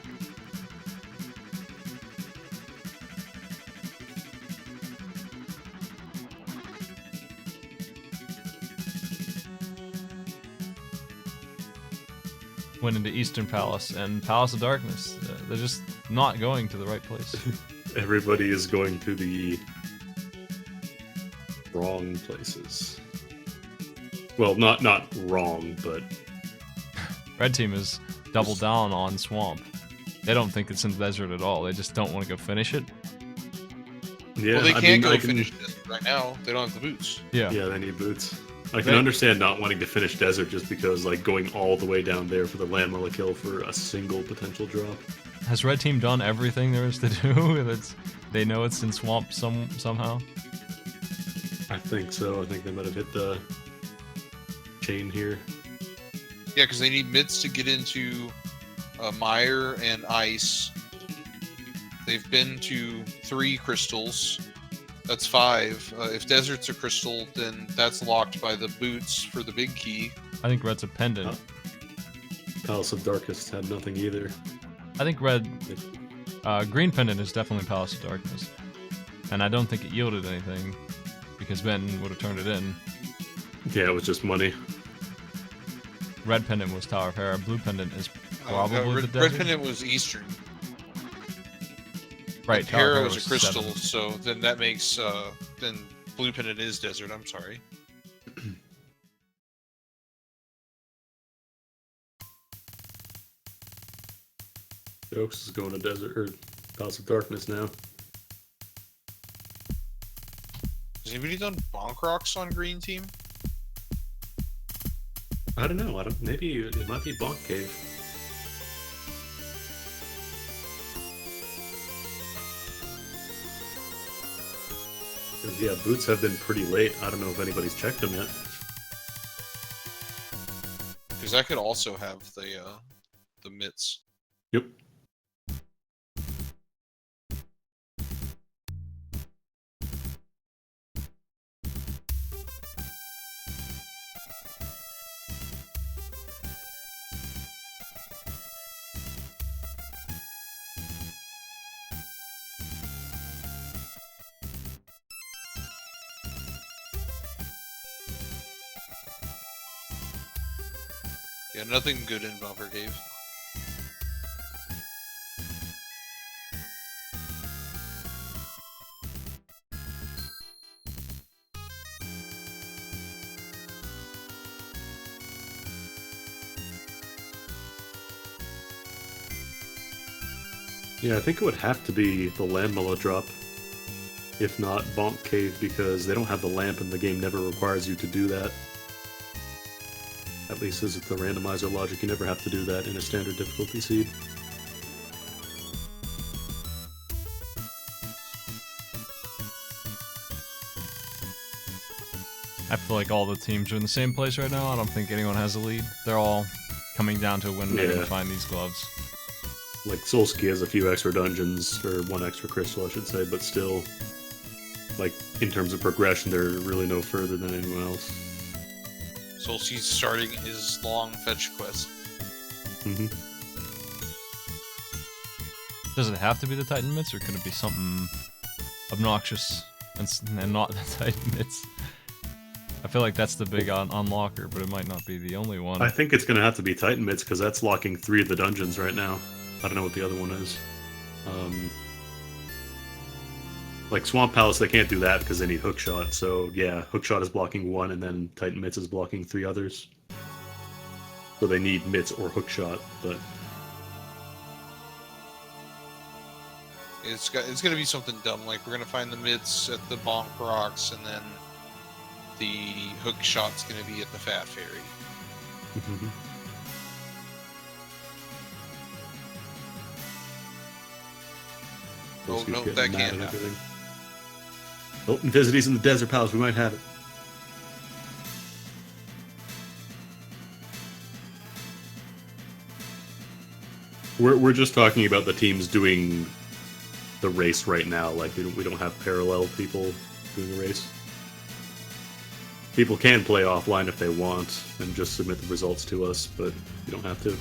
Went into Eastern Palace and Palace of Darkness. They're just not going to the right place. Everybody is going to the wrong places. Well, not wrong, but Red Team is double down on Swamp. They don't think it's in the desert at all. They just don't want to go finish it. Yeah, Well, they I can't mean, go I can, finish this right now. They don't have the boots. Yeah. Yeah, they need boots. I can They- understand not wanting to finish desert just because, like, going all the way down there for the landmilla kill for a single potential drop. Has red team done everything there is to do? They know it's in swamp somehow. I think so. I think they might have hit the chain here. Yeah, because they need mitts to get into mire and ice. They've been to 3 crystals. That's 5. If desert's a crystal, then that's locked by the boots for the big key. I think red's a pendant. Palace of Darkest had nothing either. I think green pendant is definitely Palace of Darkness, and I don't think it yielded anything because Benton would have turned it in. Yeah, it was just money. Red pendant was Tower of Hera. Blue pendant is probably the red desert. pendant was eastern. Right, Tower of Hera Hera was a crystal, 7. so then that makes then blue pendant is desert. I'm sorry. Jokes is going to desert or Palace of Darkness now. Has anybody done bonk rocks on green team? I don't know. Maybe it might be Bonk Cave. Yeah, boots have been pretty late. I don't know if anybody's checked them yet. Because that could also have the mitts. Yep. Yeah, nothing good in Bumper Cave. Yeah, I think it would have to be the Landmilla drop, if not Bonk Cave, because they don't have the lamp and the game never requires you to do that. At least as it's the randomizer logic, you never have to do that in a standard difficulty seed. I feel like all the teams are in the same place right now. I don't think anyone has a lead. They're all coming down to when they can Yeah. find these gloves. Like, Solsky has a few extra dungeons, or 1 extra crystal, I should say, but still, like, in terms of progression, they're really no further than anyone else. So he's starting his long fetch quest. Mm-hmm. Does it have to be the Titan mitts, or could it be something obnoxious and not the Titan mitts? I feel like that's the big unlocker, but it might not be the only one. I think it's going to have to be Titan Mitts, because that's locking 3 of the dungeons right now. I don't know what the other one is. Like Swamp Palace, they can't do that because they need Hookshot. So yeah, Hookshot is blocking 1, and then Titan Mitts is blocking 3 others. So they need Mitts or Hookshot, but It's gonna be something dumb, like we're gonna find the mitts at the bonk rocks, and then the hook shot's gonna be at the Fat Fairy. Oh Those no, keep that getting mad can't and happen. everything. Oh, Invisity's in the Desert Palace. We might have it. We're just talking about the teams doing the race right now. Like we don't have parallel people doing the race. People can play offline if they want and just submit the results to us, but you don't have to.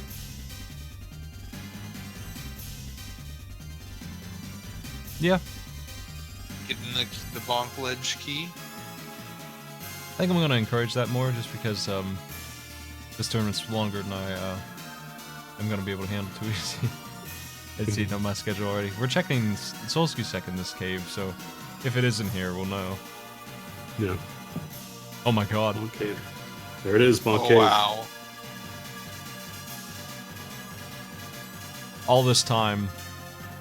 Yeah, Getting the bonk ledge key. I think I'm going to encourage that more, just because this tournament's longer than I'm going to be able to handle too easy. It's eating up my schedule already. We're checking Solsky second this cave, so if it isn't here, we'll know. Yeah. Oh my god. Bonk Cave. There it is, Bonk Oh Cave. wow. All this time,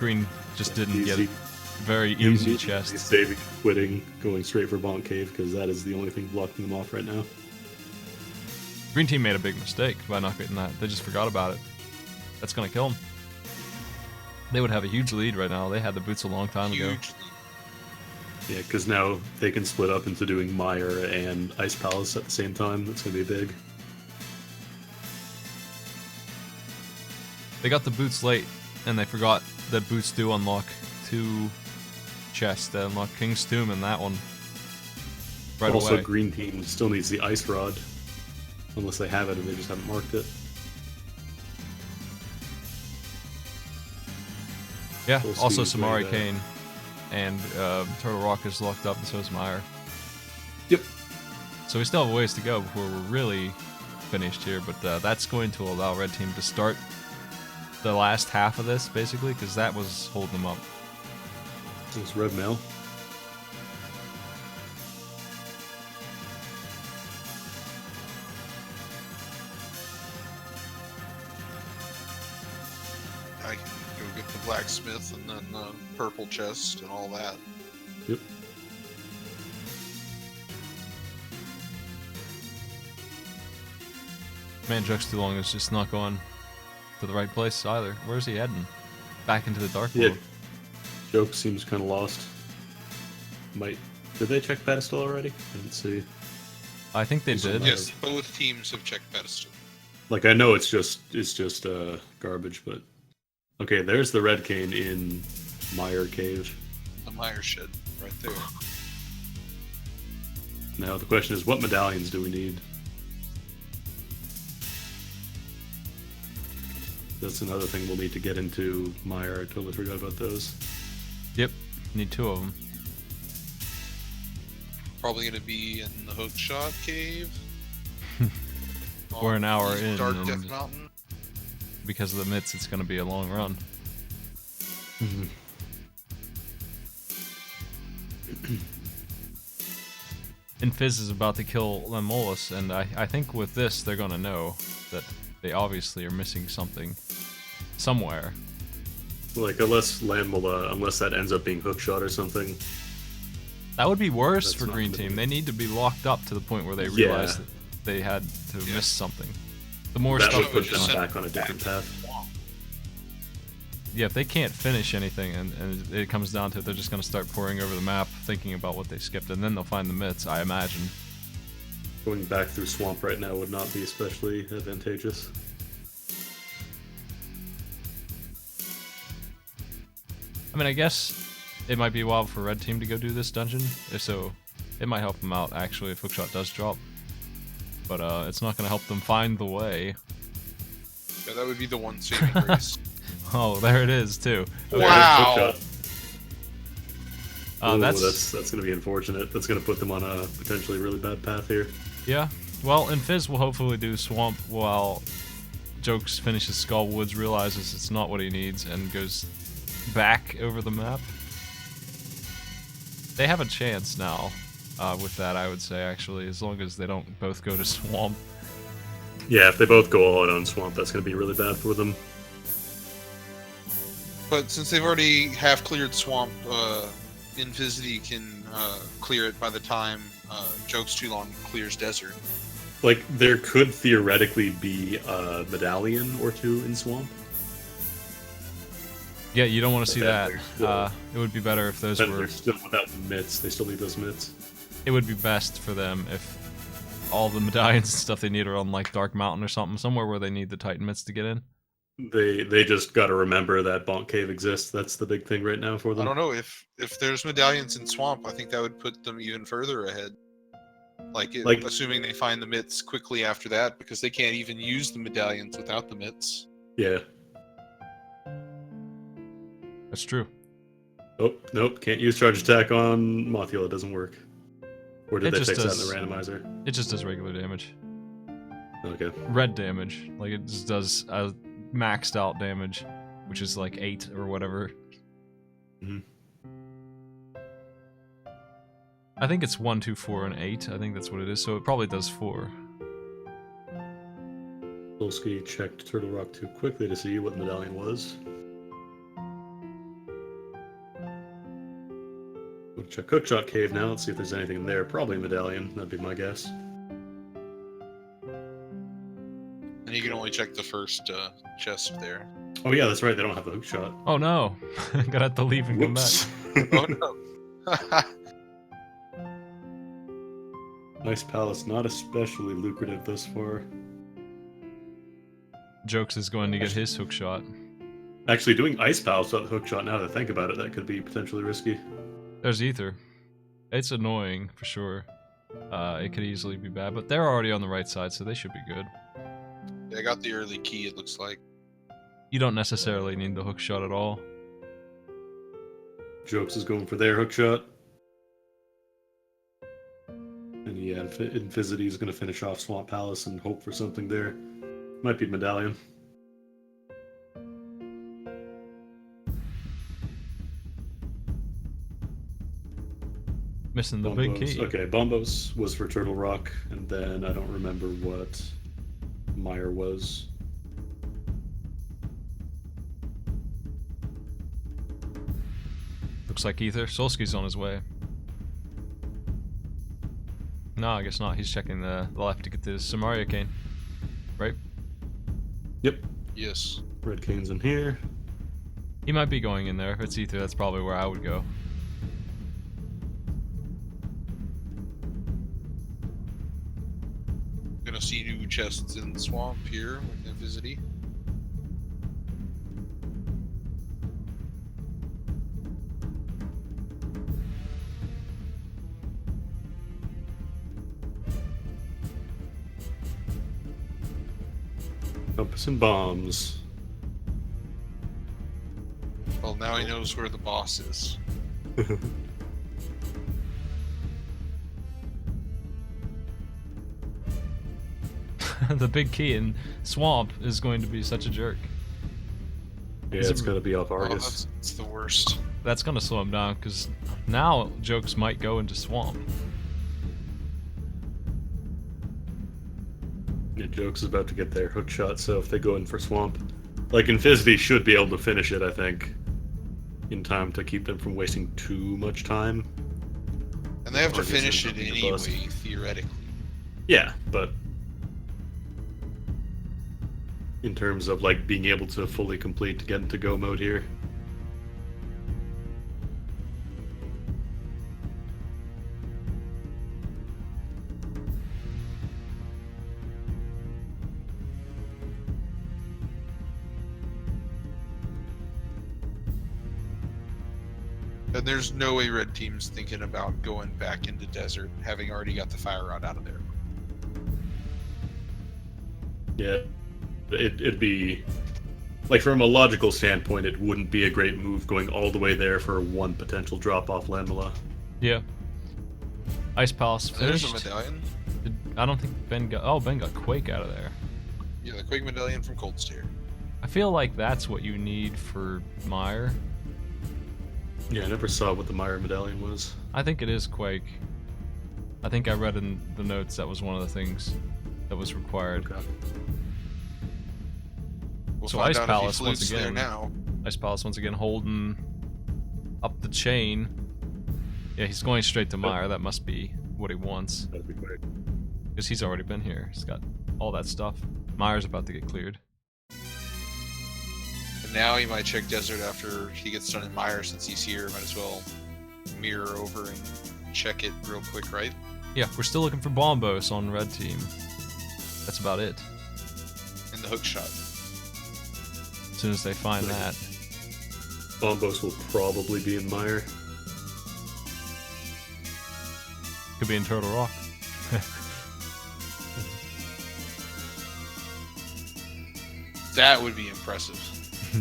green just didn't get Easy. it. very He's easy usually chest. saving, quitting, going straight for Bonk Cave because that is the only thing blocking them off right now. Green team made a big mistake by not getting that. They just forgot about it. That's gonna kill them. They would have a huge lead right now. They had the boots a long time ago. Huge. Yeah, because now they can split up into doing Mire and Ice Palace at the same time. That's going to be big. They got the boots late, and they forgot that boots do unlock 2 chests. They unlock King's Tomb and that one right Also, away. Green Team still needs the Ice Rod. Unless they have it and they just haven't marked it. Yeah, Full also speed, Samari way Kane and Turtle Rock is locked up, and so is Meyer. Yep. So we still have a ways to go before we're really finished here, but that's going to allow Red Team to start the last half of this, basically, because that was holding them up. There's Red Mail. I can go get the blacksmith and then the purple chest and all that. Yep. Man, Jux Too Long is just not going to the right place either. Where's he heading? Back into the dark Yeah. world. Joke seems kind of lost. Did they check pedestal already? I didn't see. I think they did. Yes, both teams have checked pedestal. Like, I know it's just garbage, but okay. There's the Red Cane in Mire Cave. The Meyer shed right there. Now the question is, what medallions do we need? That's another thing we'll need to get into Mire. I totally forgot about those. Yep, need 2 of them. Probably going to be in the Hookshot Cave. We're an hour East in, Dark and- Death Mountain. Because of the mitts, it's going to be a long run. And Fizz is about to kill Lemolus, and I think with this, they're going to know that they obviously are missing something somewhere. Like, unless that ends up being Hookshot or something. That would be worse That's for not Green gonna Team. be- They need to be locked up to the point where they Yeah. realize that they had to Yeah. miss something. The more That would stuff put they just them find- back on a different path. Yeah, if they can't finish anything and it comes down to it, they're just going to start pouring over the map, thinking about what they skipped, and then they'll find the mitts, I imagine. Going back through Swamp right now would not be especially advantageous. I mean, I guess it might be a while for Red Team to go do this dungeon. If so, it might help them out, actually, if Hookshot does drop. But it's not going to help them find the way. Yeah, that would be the one saving grace. Oh, there it is, too. Okay. Wow. Hookshot. Ooh, That's that's going to be unfortunate. That's going to put them on a potentially really bad path here. Yeah. Well, and Fizz will hopefully do Swamp while Jokes finishes Skullwoods, realizes it's not what he needs, and goes back over the map. They have a chance now with that, I would say, actually, as long as they don't both go to Swamp. Yeah, if they both go all out on Swamp, that's going to be really bad for them. But since they've already half cleared Swamp, Invisity can clear it by the time Jokes Too Long clears Desert. Like, there could theoretically be a medallion or 2 in Swamp. Yeah, you don't want to see But that. they're still- It would be better if those But were... they're still without the mitts. They still need those mitts. It would be best for them if all the medallions and stuff they need are on, like, Dark Mountain or something, somewhere where they need the Titan mitts to get in. They just got to remember that Bonk Cave exists. That's the big thing right now for I them. don't know if there's medallions in Swamp. I think that would put them even further ahead. Like assuming they find the mitts quickly after that, because they can't even use the medallions without the mitts. Yeah. That's true. Oh, nope. Can't use charge attack on Mothula. It doesn't work. Or did It they just fix does- that in the randomizer? It just does regular damage. Okay. Red damage. Like, it just does maxed out damage, which is like 8 or whatever. Mhm. I think it's 1, 2, 4, and 8. I think that's what it is, so it probably does 4. Polsky checked Turtle Rock too quickly to see what the medallion was. Check Hookshot Cave now. Let's see if there's anything in there. Probably a medallion. That'd be my guess. And you can only check the first chest there. Oh yeah, that's right. They don't have the hookshot. Oh no! Gotta have to leave and come back. Whoops. Oh no. Ice Palace, not especially lucrative thus far. Jokes is going to get his hook shot. Actually, doing Ice Palace without the hookshot, now that I think about it, that could be potentially risky. There's Ether. It's annoying, for sure. It could easily be bad, but they're already on the right side, so they should be good. Yeah, I got the early key, it looks like. You don't necessarily need the hook shot at all. Jokes is going for their hookshot. And yeah, Invisity is going to finish off Swamp Palace and hope for something there. Might be Medallion. Missing the big key. Okay, Bombos was for Turtle Rock, and then I don't remember what Meyer was. Looks like Ether. Solski's on his way. No, I guess not. He's checking the left to get this Samaria cane. Right? Yep. Yes. Red Cane's in here. He might be going in there. If it's Ether, that's probably where I would go. Gonna see new chests in the swamp here with Invisity. Compass and bombs. Well, now he knows where the boss is. The big key in Swamp is going to be such a jerk. Yeah, it's got to be off Oh, Argus. that's the worst. That's going to slow him down, because now Jokes might go into Swamp. Yeah, Jokes is about to get their hook shot, so if they go in for Swamp, like Invisity should be able to finish it, I think, in time to keep them from wasting too much time. And they have to Argus finish ends it up being a bust. anyway, theoretically. Yeah, but in terms of like being able to fully complete to get into go mode here. And there's no way Red Team's thinking about going back into Desert, having already got the fire rod out of there. Yeah, it'd be like from a logical standpoint, it wouldn't be a great move going all the way there for one potential drop off Lamela. Yeah. Ice Palace There's finished. a medallion. I don't think Ben got... Oh, Ben got Quake out of there. Yeah, the Quake medallion from Cold Stare. I feel like that's what you need for Meyer. Yeah, I never saw what the Meyer medallion was. I think it is Quake. I think I read in the notes that was one of the things that was required. Okay. We'll So find Ice out Palace if he once flutes there again. now. Ice Palace once again holding up the chain. Yeah, he's going straight to Meyer. That must be what he wants. That'd be quick. Because he's already been here. He's got all that stuff. Meyer's about to get cleared. And now he might check Desert after he gets done in Meyer since he's here. Might as well mirror over and check it real quick, right? Yeah, we're still looking for Bombos on Red Team. That's about it. In the hook shot. As soon as they find that. Bombos will probably be in Meyer. Could be in Turtle Rock. That would be impressive.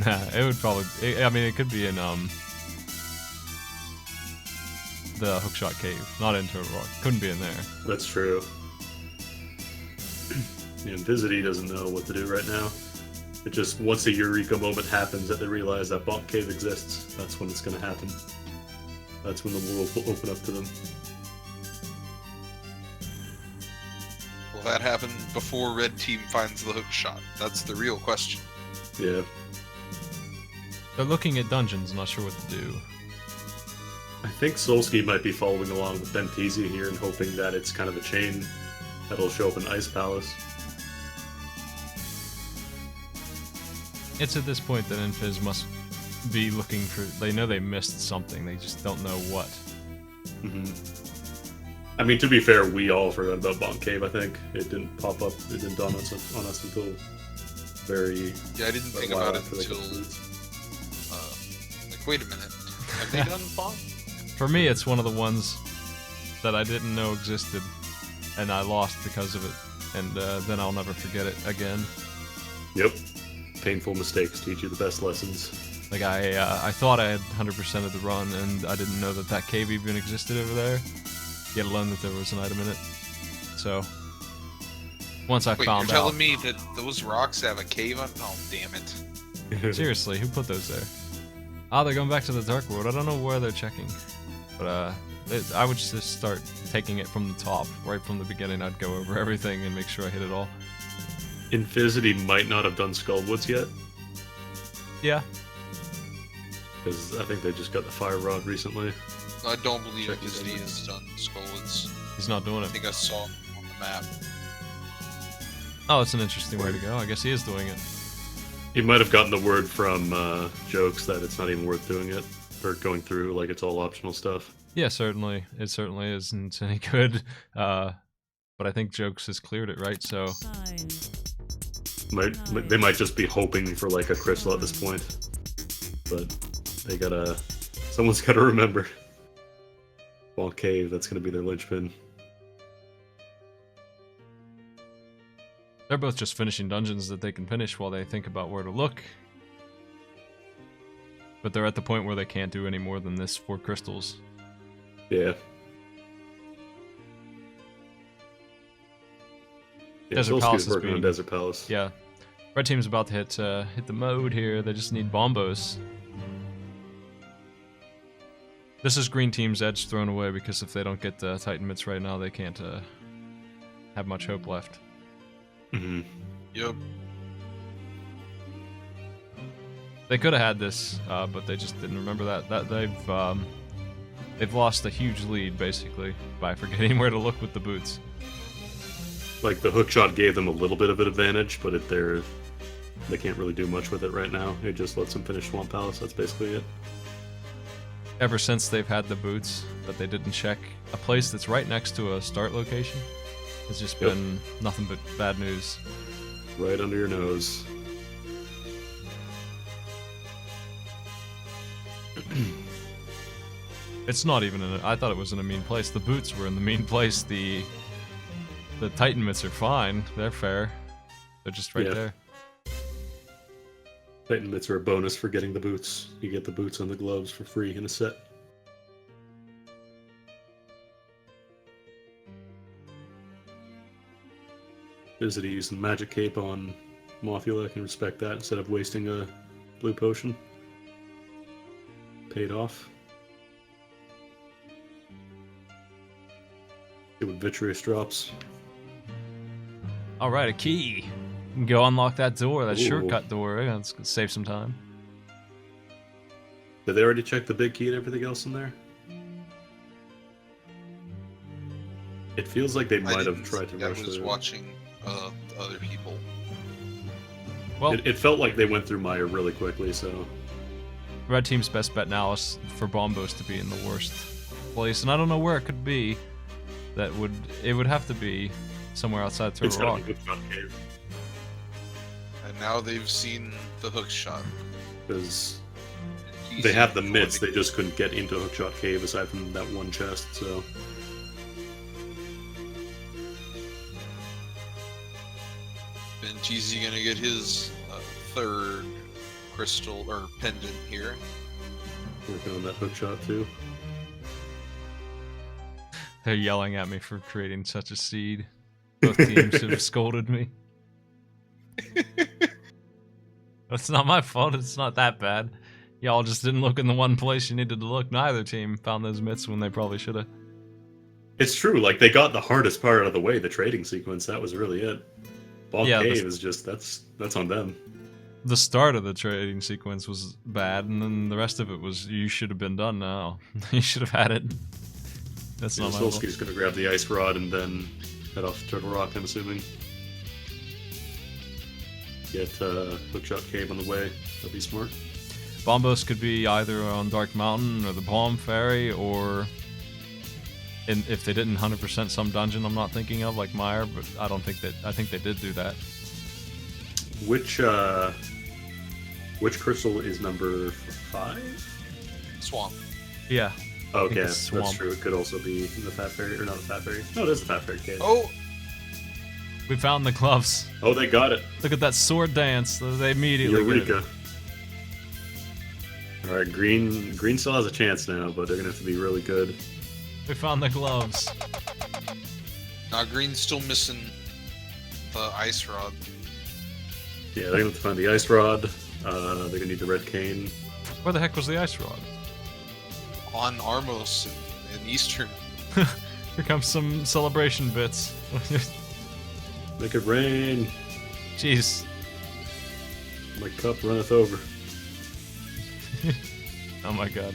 Nah, it would probably... I mean, it could be in, the Hookshot Cave. Not in Turtle Rock. Couldn't be in there. That's true. Yeah, Invisity doesn't know what to do right now. It just, once a Eureka moment happens that they realize that Bomb Cave exists, that's when it's going to happen. That's when the world will open up to them. Will that happen before Red Team finds the hook shot? That's the real question. Yeah. They're looking at dungeons, not sure what to do. I think Solski might be following along with Bentizia here and hoping that it's kind of a chain that'll show up in Ice Palace. It's at this point that Infiz must be looking for. They know they missed something. They just don't know what. I mean, to be fair, we all forgot about Bonk Cave. I think it didn't pop up. It didn't dawn on us until very. Yeah, I didn't think about it until. Like, wait a minute. Have they done Bonk? For me, it's one of the ones that I didn't know existed, and I lost because of it, and then I'll never forget it again. Yep. Painful mistakes teach you the best lessons. Like, I thought I had 100% of the run, and I didn't know that that cave even existed over there, let alone that there was an item in it. So, once I Wait, found you're out... telling me that those rocks have a cave on? Oh, damn it. Seriously, who put those there? Ah, they're going back to the Dark World. I don't know where they're checking. But, I would just start taking it from the top. Right from the beginning, I'd go over everything and make sure I hit it all. Infinity might not have done Skullwoods yet, Yeah. because I think they just got the Fire Rod recently. I don't believe Check his Disney image. has done Skullwoods. He's not doing I it. think I saw him on the map. Oh, it's an interesting way to go. I guess he is doing it. He might have gotten the word from Jokes that it's not even worth doing it, or going through, like it's all optional stuff. Yeah, certainly. It certainly isn't any good. But I think Jokes has cleared it, right? So... They might just be hoping for like a crystal at this point, but they gotta. Someone's gotta remember. Bonk Cave, that's gonna be their linchpin. They're both just finishing dungeons that they can finish while they think about where to look. But they're at the point where they can't do any more than this 4 crystals. Yeah. Desert Solski's Palace is working on being- Desert Palace. Yeah. Red team's about to hit the mode here. They just need bombos. This is green team's edge thrown away because if they don't get Titan Mitts right now, they can't have much hope left. Mm-hmm. Yep. They could have had this, but they just didn't remember that. They've lost a huge lead basically by forgetting where to look with the boots. Like the hookshot gave them a little bit of an advantage, but they can't really do much with it right now. It just lets them finish Swamp Palace. That's basically it. Ever since they've had the boots, but they didn't check a place that's right next to a start location, it's just been nothing but bad news. Right under your nose. It's not even I thought it was in a mean place. The boots were in the mean place. The Titan Mitts are fine. They're fair. They're just right there. Titan Mitts are a bonus for getting the boots. You get the boots and the gloves for free in a set. Visitor using Magic Cape on Mothula. I can respect that instead of wasting a blue potion. Paid off. See what Vitreous drops. Alright, a key. You can go unlock that door, that Ooh. shortcut door. Yeah, it's gonna save some time. Did they already check the big key and everything else in there? It feels like they might have tried to rush I was through. watching other people. Well, It felt like they went through Maya really quickly, so... Red team's best bet now is for bombos to be in the worst place, and I don't know where it could be. It would have to be somewhere outside It's Turtle gotta Rock. be Hookshot Cave, And now they've seen the hook shot. because He's they have the going mitts, to- they just couldn't get into Hookshot Cave aside from that one chest, so... Bentizia gonna get his third crystal or pendant here. Working on that Hookshot too. They're yelling at me for creating such a seed. Both teams have scolded me. That's not my fault. It's not that bad. Y'all just didn't look in the one place you needed to look. Neither team found those mitts when they probably should have. It's true, like, they got the hardest part out of the way, the trading sequence, that was really it. Bonk Yeah, Cave is just, that's on them. The start of the trading sequence was bad, and then the rest of it was you should have been done now. You should have had it. That's Yeah, not my fault. Solsky's gonna grab the ice rod and then head off to Turtle Rock, I'm assuming. Get Hookshot Cave on the way. That'd be smart. Bombos could be either on Dark Mountain or the Palm Ferry, or if they didn't 100% some dungeon I'm not thinking of, like Meyer, but I think they did do that. Which crystal is number 5? Swamp. Yeah. Okay, it's that's swamp. true. It could also be in the Fat Fairy, or not the Fat Fairy. No, it is the Fat Fairy cave. Oh, We found the gloves. Oh, they got it. Look at that sword dance. They immediately get it. Eureka. All right, green still has a chance now, but they're gonna have to be really good. We found the gloves. now Green's still missing the ice rod. Yeah, they're gonna have to find the ice rod. They're gonna need the red cane. Where the heck was the ice rod? On Armos in Eastern. Here comes some celebration bits. Make it rain. Jeez. My cup runneth over. Oh my god.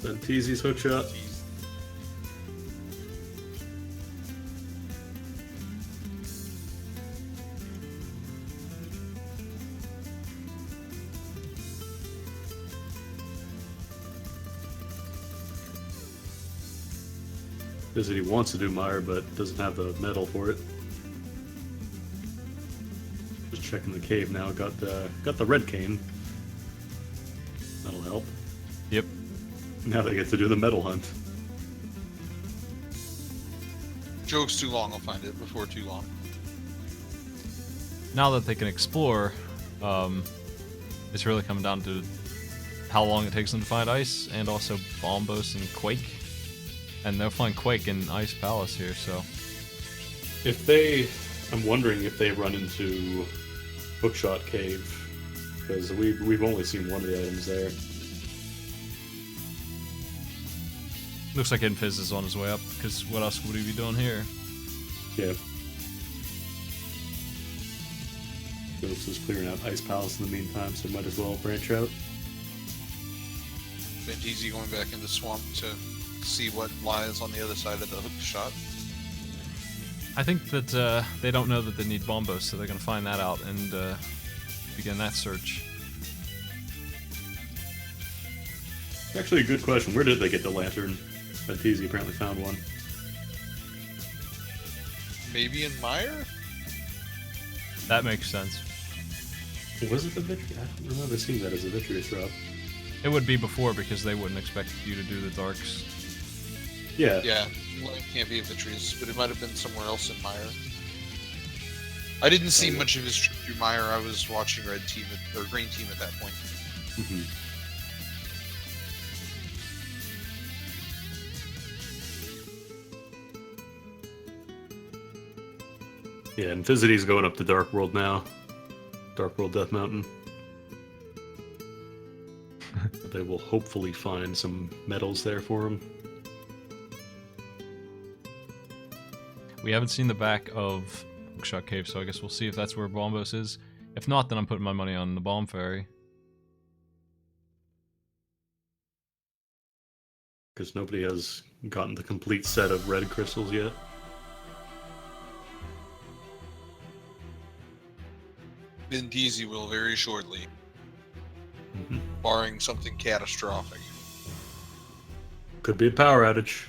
Then Teasy's hookshot. Says that he wants to do Meyer, but doesn't have the metal for it. Just checking the cave now. Got the red cane. That'll help. Yep. Now they get to do the metal hunt. Joke's too long, I'll find it before too long. Now that they can explore, it's really coming down to how long it takes them to find ice, and also Bombos and Quake. And they'll find Quake in Ice Palace here, so... I'm wondering if they run into Hookshot Cave, because we've only seen one of the items there. Looks like Infiz is on his way up, because what else would he be doing here? Yeah. Ghost is clearing out Ice Palace in the meantime, so might as well branch out. Benteezy going back into swamp to see what lies on the other side of the hook shot. I think that they don't know that they need Bombos, so they're going to find that out and begin that search. Actually, a good question. Where did they get the lantern? Benteezy apparently found one. Maybe in Meyer? That makes sense. Was it the Vitreous? I don't remember seeing that as a Vitreous route. It would be before, because they wouldn't expect you to do the darks. Yeah. Yeah, well, it can't be a Vitreous, but it might have been somewhere else in Meyer. I didn't see much of his trip through Meyer. I was watching Red Team or Green Team at that point. Mm-hmm. Yeah, and Fizzity's going up to Dark World now. Dark World Death Mountain. They will hopefully find some metals there for him. We haven't seen the back of Hookshot Cave, so I guess we'll see if that's where Bombos is. If not, then I'm putting my money on the Bomb Ferry. Because nobody has gotten the complete set of red crystals yet. Benteezy will very shortly, Mm-hmm. barring something catastrophic. Could be a power outage.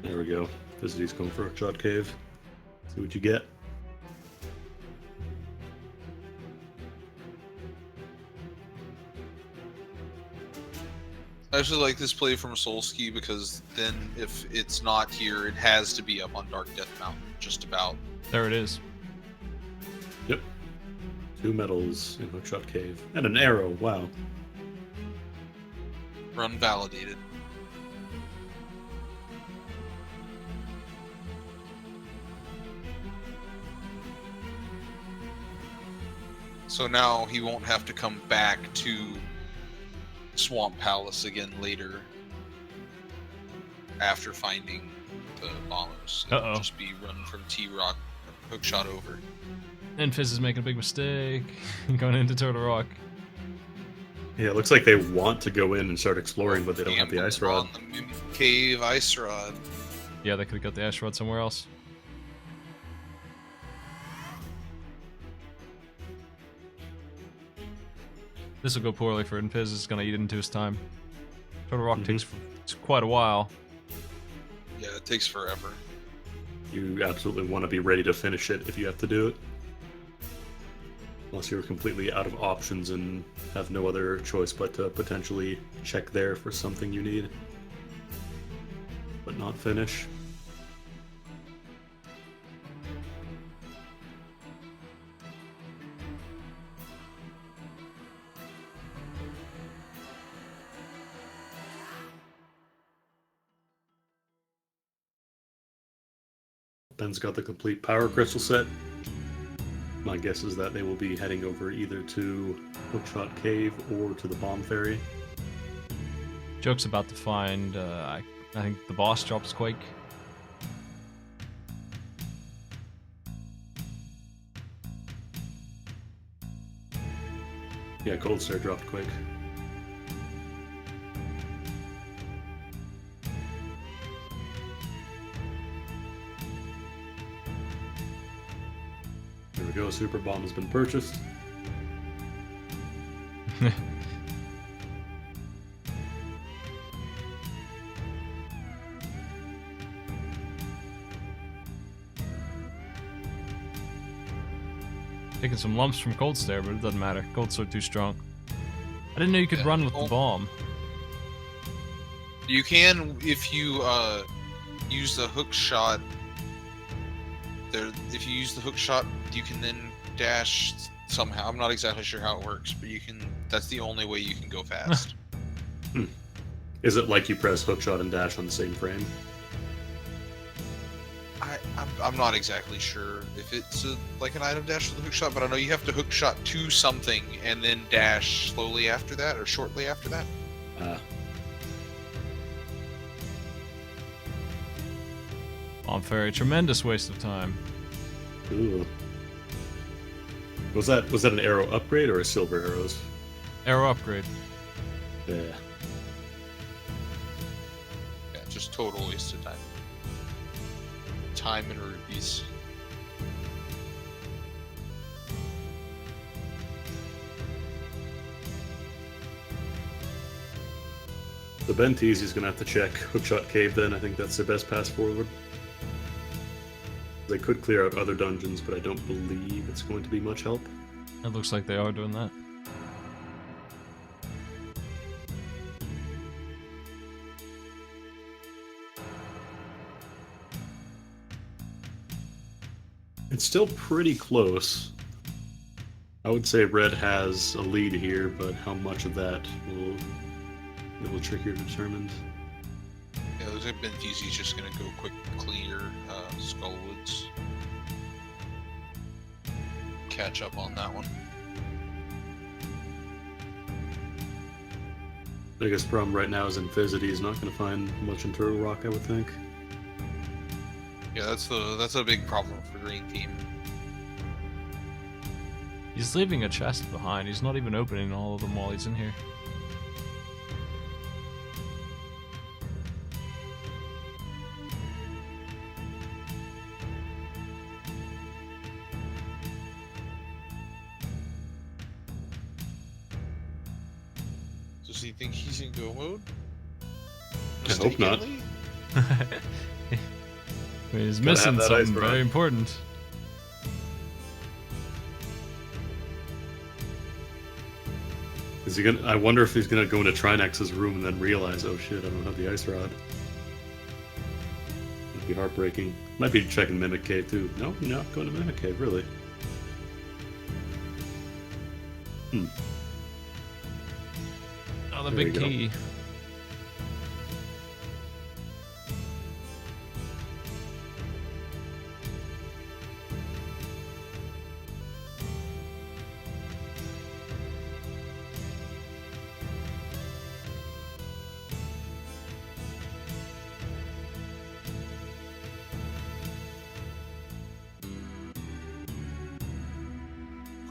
There we go. Fizzity's going for a shot cave. See what you get. I actually like this play from Solsky because then if it's not here, it has to be up on Dark Death Mountain, just about. There it is. Yep. 2 metals in Hookshot Cave. And an arrow, wow. Run validated. So now he won't have to come back to Swamp Palace again later after finding the bombers. It'll Uh-oh. just be run from T-Rock, hookshot over. And Fizz is making a big mistake going into Turtle Rock. Yeah, it looks like they want to go in and start exploring, but they don't have the ice rod. On the Mimic Cave ice rod. Yeah, they could have got the ice rod somewhere else. This will go poorly for Fizz. Is going to eat it into his time. Turtle Rock takes quite a while. Yeah, it takes forever. You absolutely want to be ready to finish it if you have to do it. Unless you're completely out of options and have no other choice but to potentially check there for something you need. But not finish. Ben's got the complete power crystal set. My guess is that they will be heading over either to Hookshot Cave or to the Bomb Ferry. Joke's about to find, I think the boss drops Quake. Yeah, Cold Stare dropped Quake. There we go, Super Bomb has been purchased. Taking some lumps from Cold Stare, but it doesn't matter. Cold Stare too strong. I didn't know you could run with the bomb. You can if you use the hook shot. If you use the hook shot, you can then dash somehow. I'm not exactly sure how it works, but you can. That's the only way you can go fast. Is it like you press hookshot and dash on the same frame? I'm not exactly sure if it's like an item dash with a hook shot, but I know you have to hook shot to something and then dash slowly after that or shortly after that. Bomb Ferry, tremendous waste of time. Ooh. Was that an arrow upgrade or a silver arrows? Arrow upgrade. Yeah. Yeah, just total waste of time. Time and rupees. The Ben Teasy's gonna have to check Hookshot Cave then. I think that's their best pass forward. They could clear out other dungeons, but I don't believe it's going to be much help. It looks like they are doing that. It's still pretty close. I would say Red has a lead here, but how much of that will be a little trickier to determine. Yeah, looks like Benteezy's just gonna go quick clear Skullwoods. Catch up on that one. Biggest problem right now is Invisity. He's not going to find much in Turtle Rock, I would think. Yeah, that's a big problem for Green Team. He's leaving a chest behind. He's not even opening all of them while he's in here. Does he think he's in go mode? I hope not. Mistakenly? He's Gotta missing have that ice something rod. very important. Is he gonna? I wonder if he's gonna go into Trinex's room and then realize, oh shit, I don't have the ice rod. That'd be heartbreaking. Might be checking Mimic Cave too. No, you're not going to Mimic Cave, really. Oh, the There big we go. key.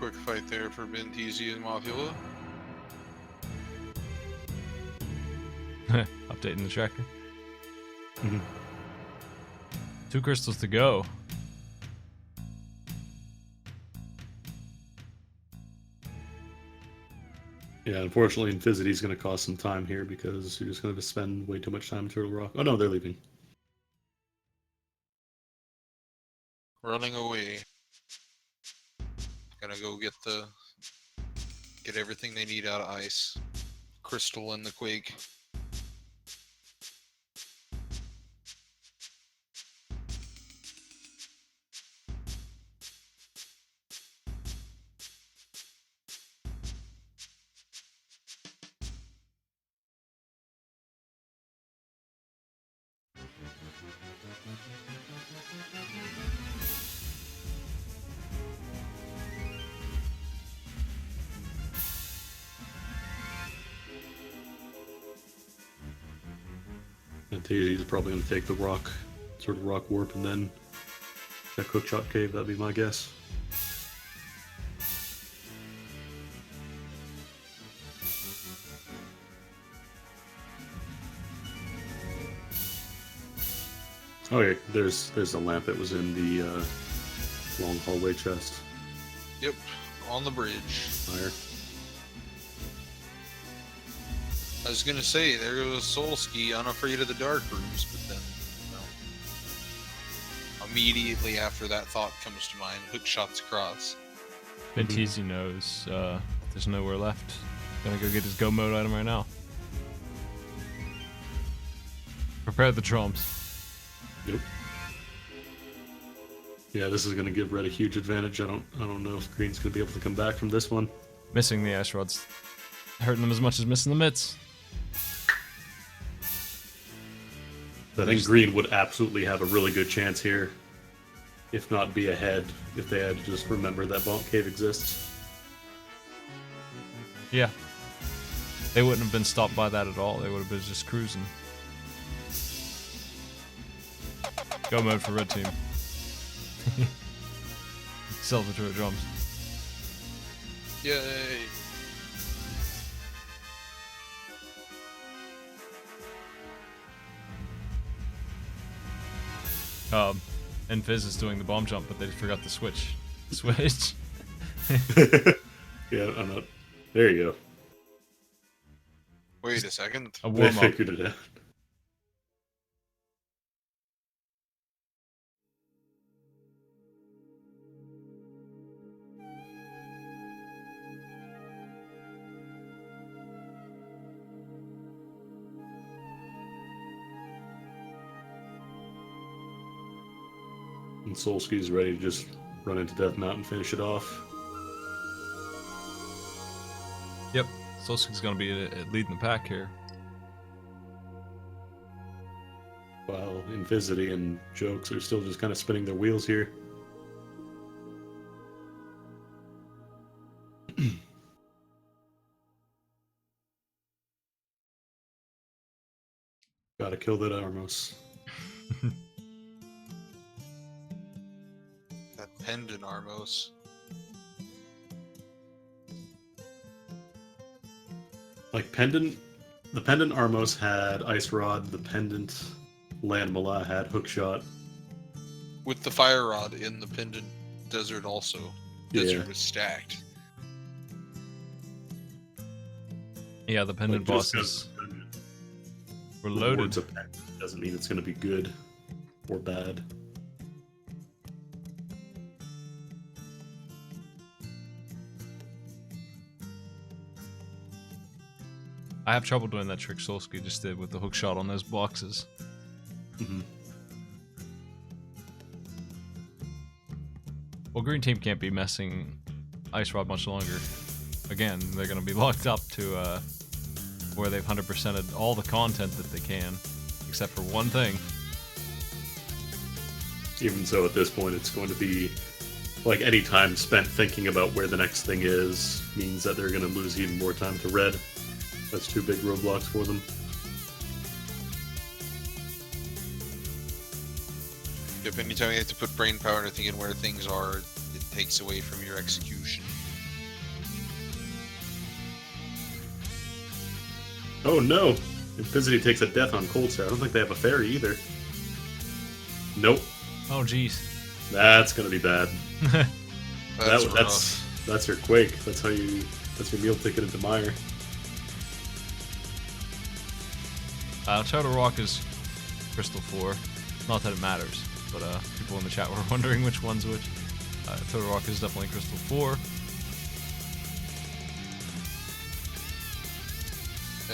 quick fight there for Bentisi and Mafiola. Updating the tracker. Mhm. 2 crystals to go. Yeah, unfortunately, Invisity is going to cost some time here because you're just going to spend way too much time in Turtle Rock. Oh no, they're leaving. Running away. Gonna go get everything they need out of ice. Crystal and the Quake. And he's probably going to take the rock, sort of rock warp, and then check Hookshot Cave. That'd be my guess. Oh yeah, there's the lamp that was in the long hallway chest. Yep, on the bridge. Higher. I was gonna say, there goes Solski, unafraid of the dark rooms, but then, immediately after that thought comes to mind, hook shots across. Bentisi knows there's nowhere left. Gonna go get his go mode item right now. Prepare the drums. Yep. Yeah, this is going to give Red a huge advantage. I don't know if Green's going to be able to come back from this one. Missing the ice rods hurting them as much as missing the mitts. I think Green would absolutely have a really good chance here, if not be ahead, if they had to just remember that Bonk Cave exists. Yeah. They wouldn't have been stopped by that at all. They would have been just cruising. Go mode for red team. Celebratory drums. Yay! And Fizz is doing the bomb jump, but they forgot to switch. Switch. Yeah, I'm not. There you go. Wait a second. A They warm up. figured it out. And Solski's ready to just run into Death Mountain and finish it off. Yep. Solski's gonna be leading the pack here. While Invisity and Jokes are still just kind of spinning their wheels here. Gotta kill that Armos. That pendant Armos. Like Pendant, the Pendant Armos had Ice Rod, the Pendant Landmala had Hookshot. With the fire rod in the pendant desert also. Desert Yeah. was stacked. Yeah, the pendant Like, just bosses 'cause were the loaded. words of pendant doesn't mean it's going to be good or bad. I have trouble doing that trick Solski just did with the hook shot on those boxes. Mm-hmm. Well, green team can't be messing Ice Rod much longer. Again, they're going to be locked up to where they've 100%ed all the content that they can, except for one thing. Even so, at this point, it's going to be like any time spent thinking about where the next thing is means that they're going to lose even more time to red. That's two big roadblocks for them. If anytime you have to put brain power into thinking where things are, it takes away from your execution. Oh no! Invisity takes a death on Cold Star. I don't think they have a fairy either. Nope. Oh, jeez. That's gonna be bad. That's That's your Quake. That's your meal ticket into Mire. Total Rock is Crystal 4. Not that it matters, but people in the chat were wondering which one's which. Total Rock is definitely Crystal 4.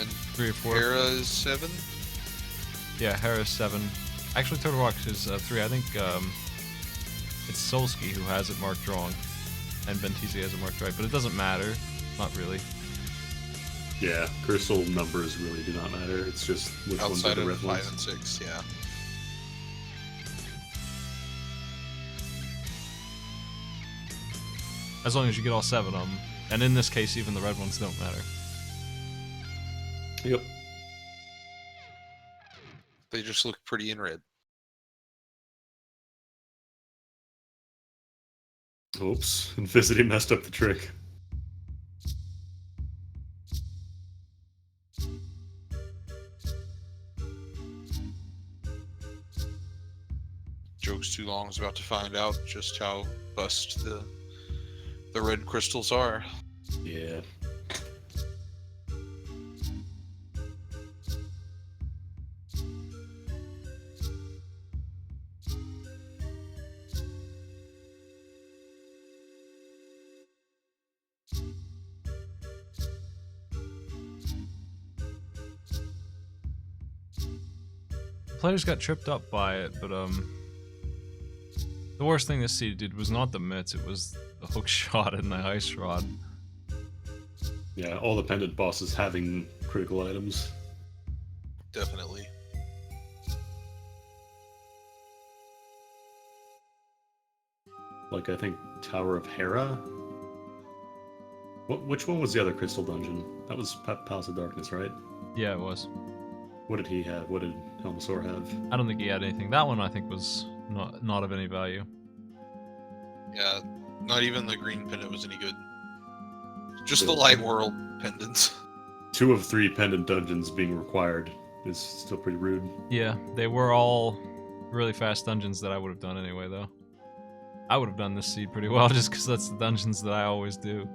And 3 or 4. Hera is 7. Yeah, Hera is 7. Actually, Total Rock is 3. I think it's Solsky who has it marked wrong, and Bentisi has it marked right, but it doesn't matter. Not really. Yeah, crystal numbers really do not matter. It's just which ones are Outside the of red 5 ones. and 6, yeah. As long as you get all 7 of them. And in this case, even the red ones don't matter. Yep. They just look pretty in red. Oops, Invisity messed up the trick. Jokes Too Long is about to find out just how bust the red crystals are. Yeah. Players got tripped up by it, but the worst thing this seed did was not the mitts, it was the hook shot and the ice rod. Yeah, all the pendant bosses having critical items. Definitely. Like, I think Tower of Hera? Which one was the other crystal dungeon? That was Palace of Darkness, right? Yeah, it was. What did he have? What did Helmasaur have? I don't think he had anything. That one I think was not of any value. Yeah, not even the green pendant was any good. Just the light world pendants. 2 of 3 pendant dungeons being required is still pretty rude. Yeah, they were all really fast dungeons that I would have done anyway, though. I would have done this seed pretty well just because that's the dungeons that I always do.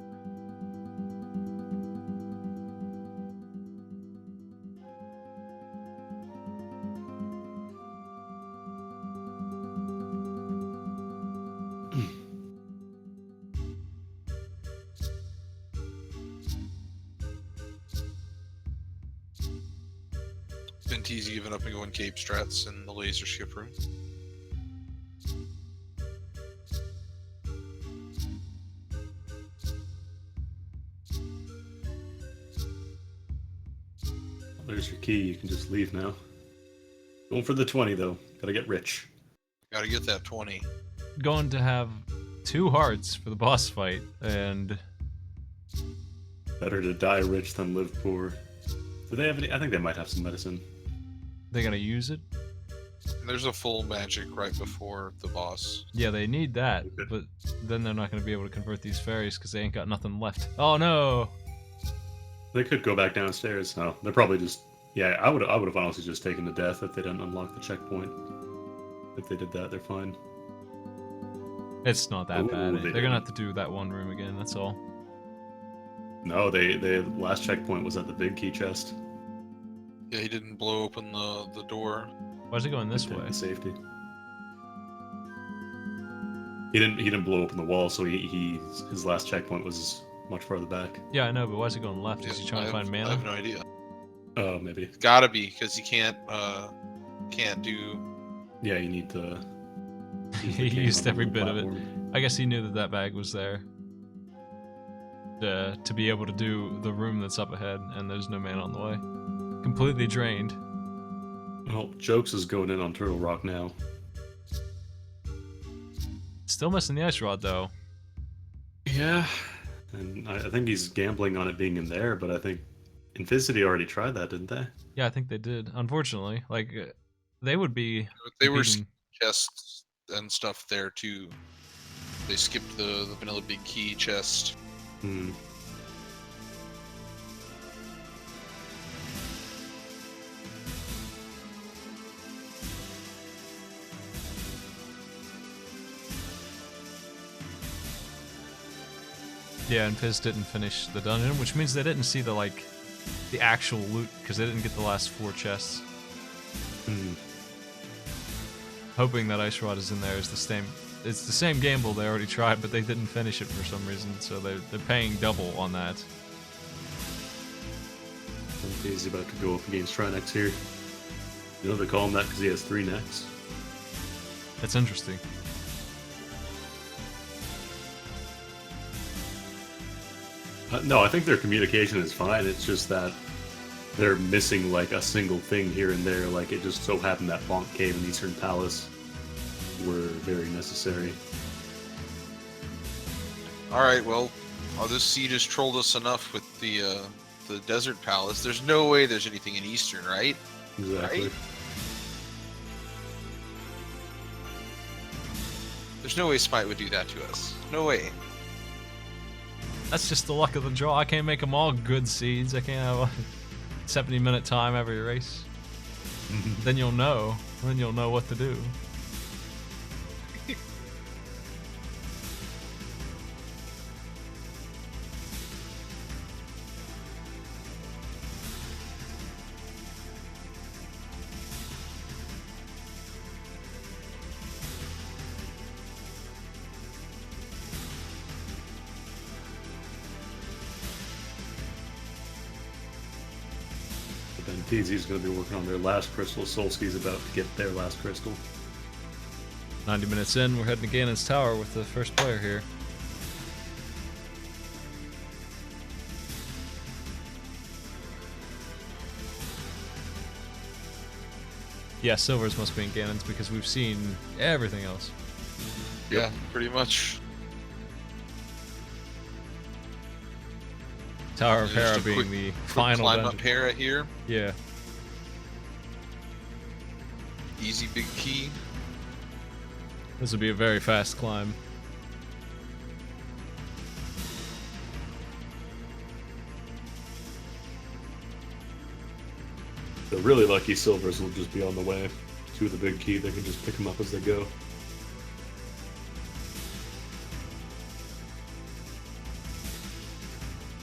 Bentisi giving up and going Cape Strats in the laser ship room. There's your key. You can just leave now. Going for the 20, though. Gotta get rich. Gotta get that 20. Going to have 2 hearts for the boss fight, and Better to die rich than live poor. Do they have any? I think they might have some medicine. they're gonna use it. And there's a full magic right before the boss. Yeah, they need that, but then they're not gonna be able to convert these fairies because they ain't got nothing left. Oh no! They could go back downstairs. No, they're probably just. Yeah, I would have honestly just taken the death if they didn't unlock the checkpoint. If they did that, they're fine. It's not that Ooh, bad. they They're gonna have to do that one room again. That's all. No, they last checkpoint was at the big key chest. Yeah, he didn't blow open the door. Why is it going this Take way? the safety. He didn't blow open the wall, so his last checkpoint was much farther back. Yeah, I know, but why is it going left? Is he Yeah, trying to find I mana? have no idea. Oh, maybe. It's gotta be, because he can't do... Yeah, you need to. use He the cane used on every the bit of it. platform. I guess he knew that that bag was there. To be able to do the room that's up ahead, and there's no mana on the way. Completely drained. Well, Jokes is going in on Turtle Rock now. Still missing the ice rod though. Yeah. And I think he's gambling on it being in there, but I think Invisity already tried that, didn't they? Yeah, I think they did. Unfortunately, like they would be. They were competing- chests and stuff there too. They skipped the vanilla big key chest. Hmm. Yeah, and Fizz didn't finish the dungeon, which means they didn't see the actual loot because they didn't get the last 4 chests. Hmm. Hoping that Ice Rod is in there is the same. It's the same gamble they already tried, but they didn't finish it for some reason, so they're paying double on that. He's about to go up against Trinex here. You know they call him that because he has 3 necks. That's interesting. No, I think their communication is fine. It's just that they're missing like a single thing here and there. Like it just so happened that Bonk Cave and Eastern Palace were very necessary. All right, well, this seed has trolled us enough with the Desert Palace. There's no way there's anything in Eastern, right? Exactly. Right? There's no way Smite would do that to us. No way. That's just the luck of the draw. I can't make them all good seeds. I can't have a 70-minute time every race. Then you'll know. Then you'll know what to do. Then TZ's going to be working on their last crystal. Solski's about to get their last crystal. 90 minutes in, we're heading to Ganon's Tower with the first player here. Yeah, Silvers must be in Ganon's because we've seen everything else. Yeah, pretty much. Tower of Just Hera a being quick- the Quick final climb dungeon. up Hera here. Yeah. Easy big key. This would be a very fast climb. The really lucky Silvers will just be on the way to the big key. They can just pick them up as they go.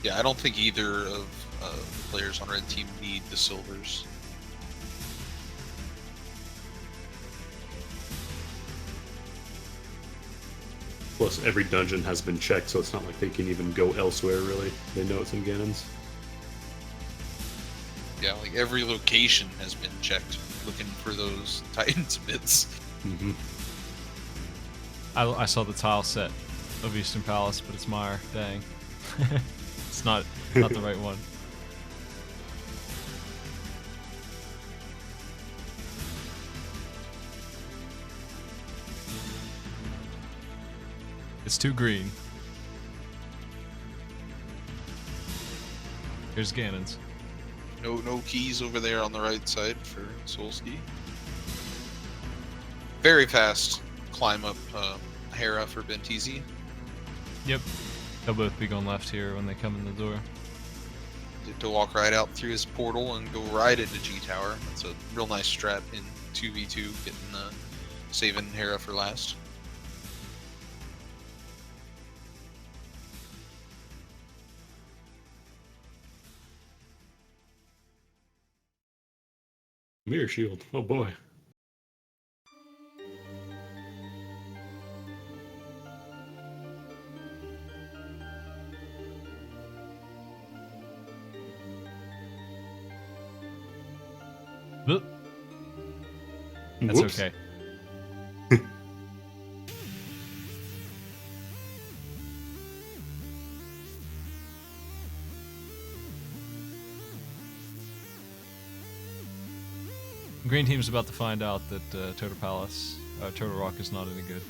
Yeah, I don't think either of the players on Red Team need the Silvers. Plus, every dungeon has been checked, so it's not like they can even go elsewhere, really. They know it's in Ganon's. Yeah, like every location has been checked, looking for those Titan Smiths. Mm-hmm. I saw the tile set of Eastern Palace, but it's Meyer. Dang. It's not the right one. It's too green. Here's Ganon's. No keys over there on the right side for Solski. Very fast climb up Hera for Bentizi. Yep. They'll both be going left here when they come in the door. To walk right out through his portal and go right into G Tower. That's a real nice strat in 2v2, getting saving Hera for last. Mirror shield. Oh boy. Oop. That's Whoops. okay. Green team's about to find out that Turtle Rock is not any good.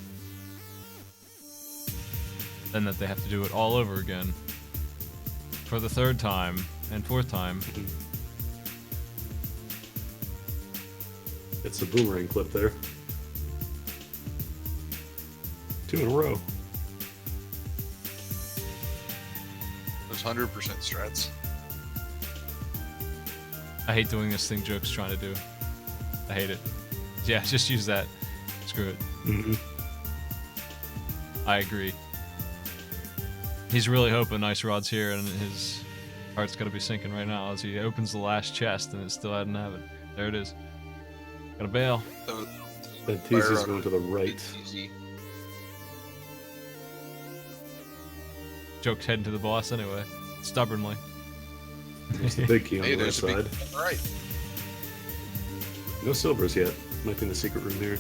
And that they have to do it all over again. For the 3rd time and 4th time. It's a boomerang clip there. 2 in a row. Those 100% strats. I hate doing this thing Joke's trying to do. I hate it. Yeah, just use that. Screw it. Mm-hmm. I agree. He's really hoping Ice Rod's here, and his heart's gonna be sinking right now as he opens the last chest, and it still hadn't have it. There it is. Gotta bail. Bentizi's going to the right. Easy. Joke's heading to the boss anyway, stubbornly. There's the big key on Hey, the right there's a big side. one. All right. No silvers yet. Might be in the secret room here.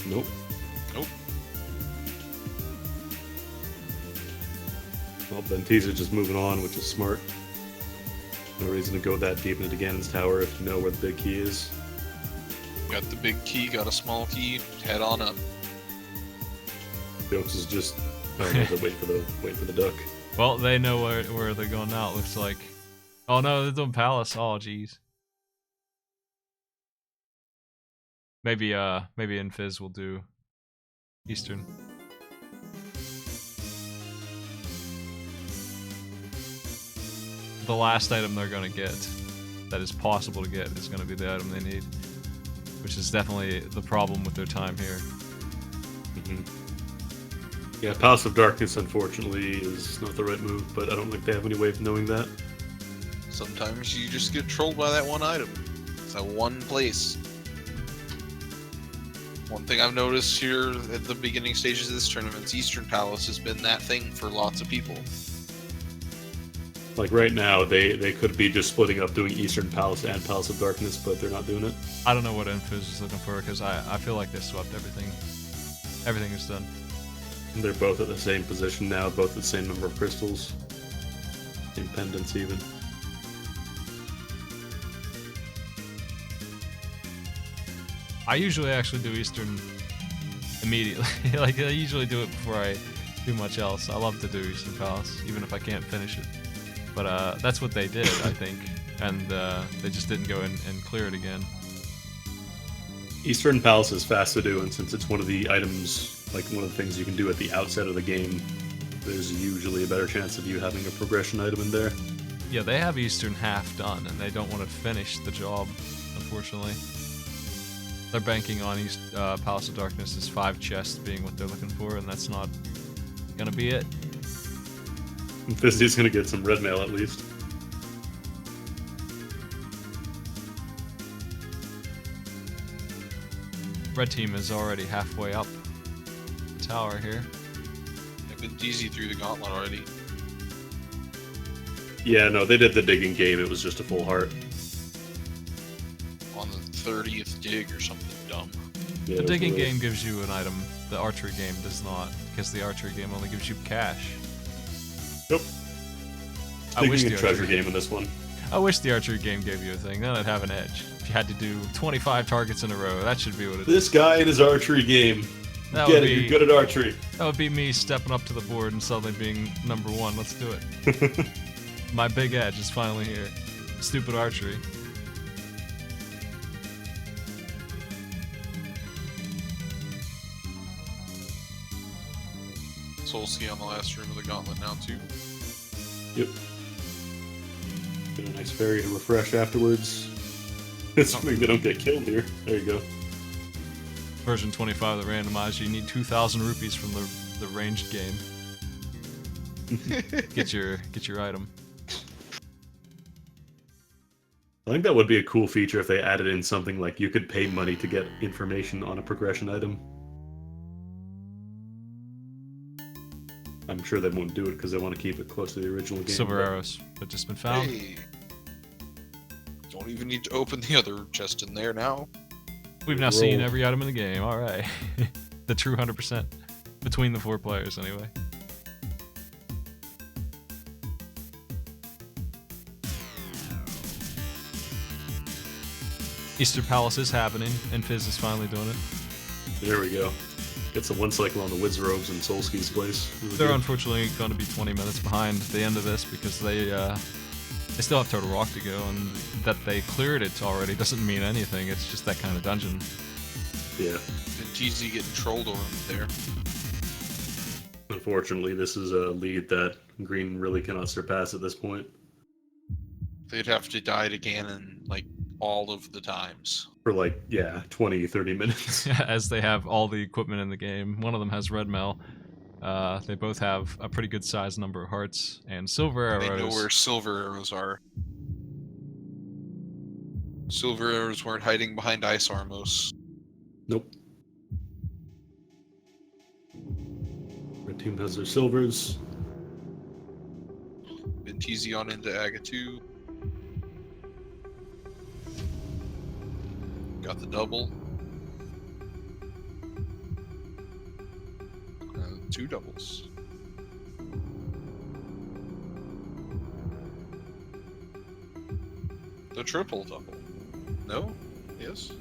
Nope. Nope. Well, Bentizi's just moving on, which is smart. No reason to go that deep into Ganon's tower if you know where the big key is. Got the big key, got a small key, head on up. Jokes is just wait for the duck. Well, they know where they're going now. It looks like. Oh no, they're doing Palace. Oh jeez. Maybe Infiz will do Eastern. The last item they're gonna get, that is possible to get, is gonna be the item they need, which is definitely the problem with their time here. Yeah, Palace of Darkness, unfortunately, is not the right move, but I don't think they have any way of knowing that. Sometimes you just get trolled by that one item. It's that one place. One thing I've noticed here at the beginning stages of this tournament, Eastern Palace has been that thing for lots of people. Like right now, they could be just splitting up doing Eastern Palace and Palace of Darkness, but they're not doing it. I don't know what Infiz is looking for, because I feel like they swept everything. Everything is done. They're both at the same position now, both the same number of crystals. Same pendants even. I usually actually do Eastern immediately. Like, I usually do it before I do much else. I love to do Eastern Palace, even if I can't finish it. But that's what they did, I think. And they just didn't go in and clear it again. Eastern Palace is fast to do, and since it's one of the items, like one of the things you can do at the outset of the game, there's usually a better chance of you having a progression item in there. Yeah, they have Eastern half done, and they don't want to finish the job, unfortunately. They're banking on Palace of Darkness as 5 chests being what they're looking for, and that's not gonna be it. Fizzy's gonna get some red mail at least. Red team is already halfway up the tower here. I've been easy through the gauntlet already. Yeah, no, they did the digging game, it was just a full heart. On the 30th dig or something dumb. Yeah, The it digging was- game gives you an item, the archery game does not, because the archery game only gives you cash. Nope. I wish Digging the a treasure archery game in this one. I wish the archery game gave you a thing, then I'd have an edge. If you had to do 25 targets in a row, that should be what it is. This guy and his archery game. That Get would it, be, you're good at archery. that would be me stepping up to the board and suddenly being number 1. Let's do it. My big edge is finally here. Stupid archery. Solsky on the last room of the gauntlet now too. Yep. Get a nice fairy to refresh afterwards. Assuming they don't get killed here. There you go. Version 25 of the randomizer, you need 2,000 rupees from the ranged game. Get your item. I think that would be a cool feature if they added in something like you could pay money to get information on a progression item. I'm sure they won't do it because they want to keep it close to the original game. Silver arrows have just been found. Hey. Don't even need to open the other chest in there now. We've now Roll. seen every item in the game. All right, the true 100% between the 4 players, anyway. Easter Palace is happening, and Fizz is finally doing it. There we go. Gets the one cycle on the Wiz Robes in Solsky's place. Really They're good. unfortunately going to be 20 minutes behind the end of this because they still have Total Rock to go, and that they cleared it already doesn't mean anything. It's just that kind of dungeon. Yeah. And TZ getting trolled over there. Unfortunately, this is a lead that Green really cannot surpass at this point. They'd have to die to Ganon like all of the times. For like, yeah, 20, 30 minutes. As they have all the equipment in the game. One of them has red mail. They both have a pretty good sized number of hearts and silver arrows. They know where silver arrows are. Silver arrows weren't hiding behind ice armos. Nope. Red team has their silvers. Bentizi on into Aga 2. Got the double. 2 doubles. The triple double. No? Yes?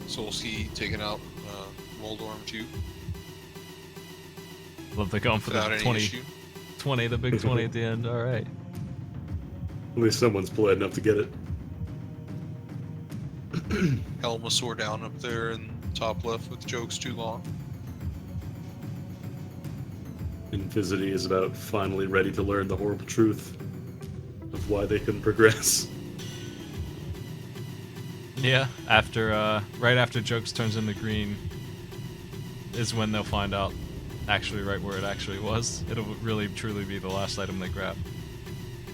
Solsky taking out Moldorm 2 Love they going for without the any 20, issue. 20, the big 20 at the end. All right. At least someone's polite enough to get it. Helmasaur down up there in top left with jokes too long. Invisity is about finally ready to learn the horrible truth of why they couldn't progress. Yeah, after right after Jokes turns into green is when they'll find out actually right where it actually was. It'll really truly be the last item they grab.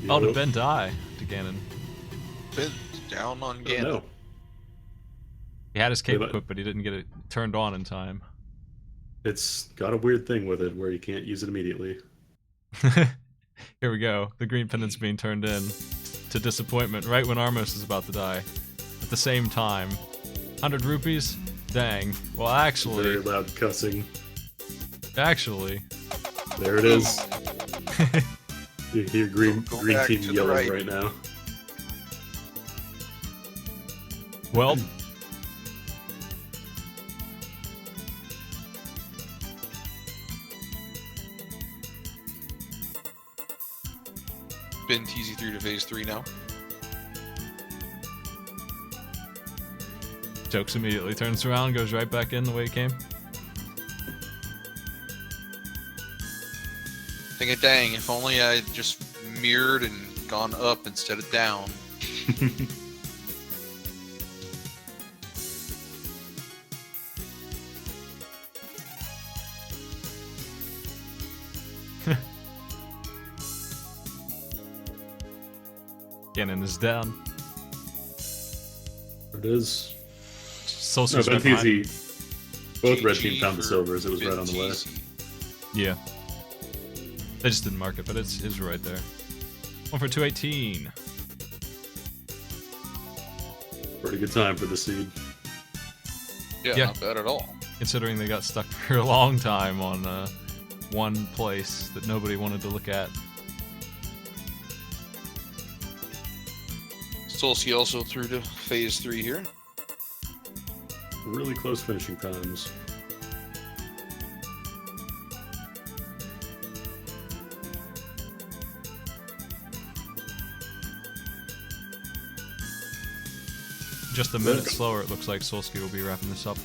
Oh, did Ben die to Ganon? Ben down on Oh, Ganon. no. He had his cape But- equipped, but he didn't get it turned on in time. It's got a weird thing with it where you can't use it immediately. Here we go. The green pendant's being turned in to disappointment right when Armos is about to die. At the same time. 100 rupees? Dang. Well, Very actually, loud cussing. There it is. You hear green Go green back team to the yelling right. right now. well, Ben TZ through to phase 3 now. Jokes immediately turns around, goes right back in the way he came. Thinking, dang, if only I just mirrored and gone up instead of down. Ganon is down. There it is. Solstice No, right behind. Bentisi. Both red GG team found the for silvers. It was right Ben on the way. TZ. Yeah. They just didn't mark it, but it's right there. 1 for 218. Pretty good time for the seed. Yeah, Yeah. not bad at all. Considering they got stuck for a long time on one place that nobody wanted to look at. Solsky also through to phase 3 here. Really close finishing times. Just a minute slower, it looks like Solsky will be wrapping this up.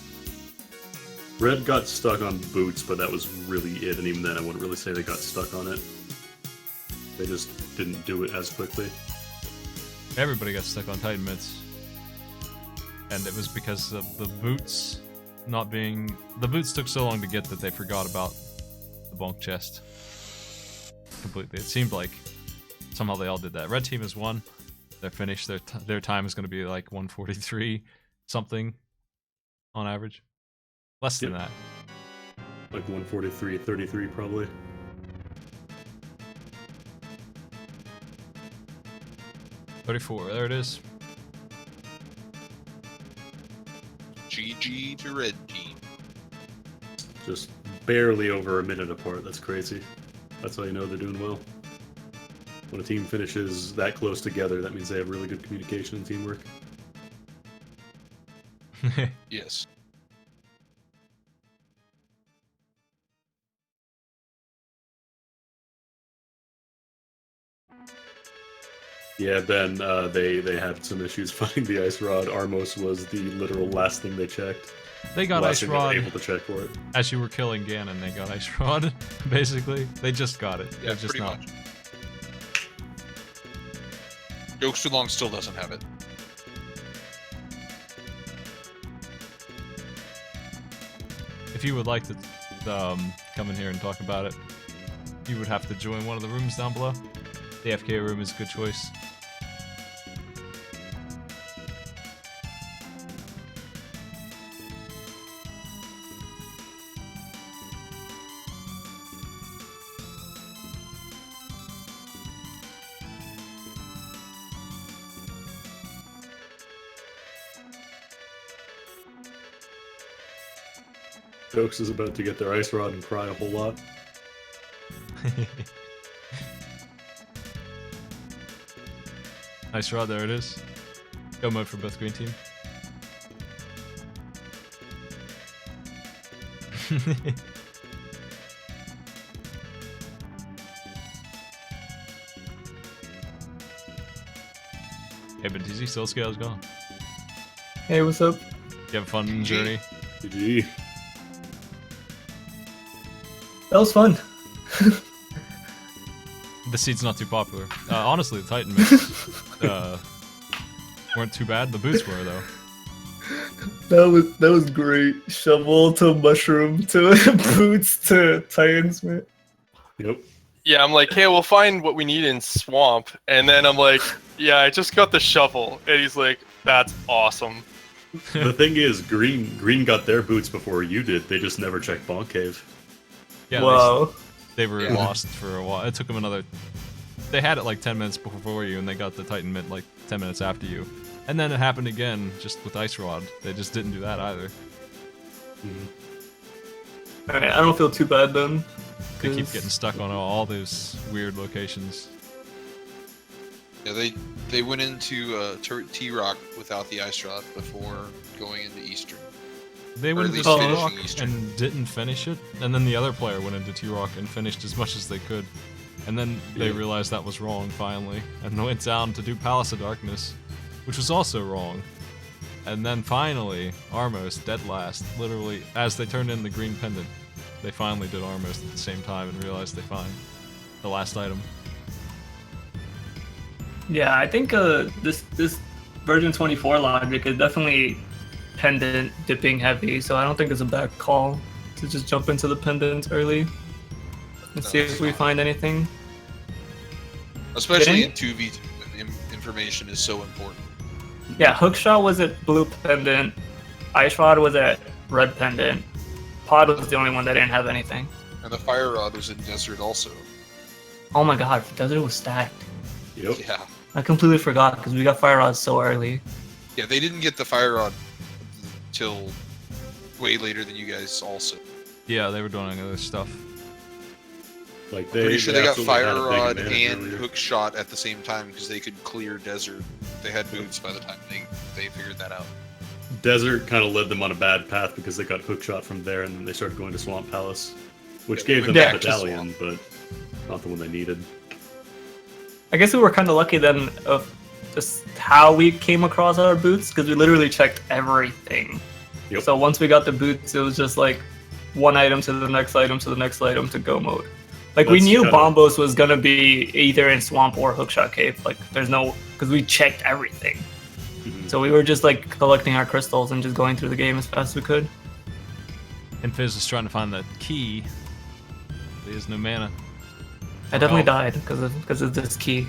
Red got stuck on boots, but that was really it. And even then, I wouldn't really say they got stuck on it. They just didn't do it as quickly. Everybody got stuck on Titan Mitts. And it was because of the boots not being... The boots took so long to get that they forgot about the bonk chest. Completely. It seemed like somehow they all did that. Red team has won. They're finished. Their time is going to be like 143 something on average. Less than that. Like 143, 33 probably. $34. There it is. GG to red team. Just barely over a minute apart. That's crazy. That's how you know they're doing well. When a team finishes that close together, that means they have really good communication and teamwork. Yes. Yeah, Ben, they had some issues finding the ice rod. Armos was the literal last thing they checked. They got last Ice thing I was Rod able to check for it. as you were killing Ganon. They got Ice Rod, basically. They just got it. Yeah, They're just pretty not. much. Jokes Long still doesn't have it. If you would like to come in here and talk about it, you would have to join one of the rooms down below. The AFK room is a good choice. Jokes is about to get their ice rod and cry a whole lot. Ice Rod, there it is. Go mode for both green team. Hey, but DZ still scales gone. Hey, what's up? You have a fun journey. GG. That was fun. The seed's not too popular. Honestly, the Titan mitts weren't too bad. The boots were though. That was great. Shovel to mushroom to boots to Titans, man. Yep. Yeah, I'm like, hey, we'll find what we need in swamp, and then I'm like, yeah, I just got the shovel, and he's like, that's awesome. The thing is, Green got their boots before you did. They just never checked Bonk Cave. Yeah, Wow. they were Yeah. lost for a while. It took them another. They had it like 10 minutes before you, and they got the Titan mitt like 10 minutes after you. And then it happened again, just with Ice Rod. They just didn't do that either. Alright, I don't feel too bad then. They keep 'cause- getting stuck on all those weird locations. Yeah, they went into T-Rock without the Ice Rod before going into Eastern. They Or went at into least T-Rock finishing Eastern. and didn't finish it, and then the other player went into T-Rock and finished as much as they could. And then they Yeah. realized that was wrong finally, and went down to do Palace of Darkness, which was also wrong. And then finally, Armos, dead last, literally, as they turned in the green pendant, they finally did Armos at the same time and realized they find the last item. Yeah, I think this version 24 logic is definitely pendant dipping heavy, so I don't think it's a bad call to just jump into the pendant early and see if we find anything. Especially Didn't- in 2v2 when information is so important. Yeah, Hookshot was at blue pendant, Ice Rod was at red pendant, Pod was the only one that didn't have anything. And the Fire Rod was in Desert also. Oh my god, Desert was stacked. Yep. Yeah. I completely forgot because we got Fire Rod so early. Yeah, they didn't get the Fire Rod till way later than you guys also. Yeah, they were doing other stuff. Like Pretty sure they got absolutely Fire had a big Rod advantage and earlier. Hook Shot at the same time because they could clear Desert. They had boots by the time they figured that out. Desert kind of led them on a bad path because they got hookshot from there, and then they started going to Swamp Palace, which Yeah, they gave them went the back to medallion, but not the one they needed. I guess we were kind of lucky then of just how we came across our boots because we literally checked everything. Yep. So once we got the boots, it was just like one item to the next item to the next item to go mode. Like we That's knew kinda- Bombos was gonna be either in Swamp or Hookshot Cave. Like there's no, because we checked everything. Mhm. So we were just like collecting our crystals and just going through the game as fast as we could. And Fizz was trying to find that key. There's no mana. I definitely Oh. died because of this key.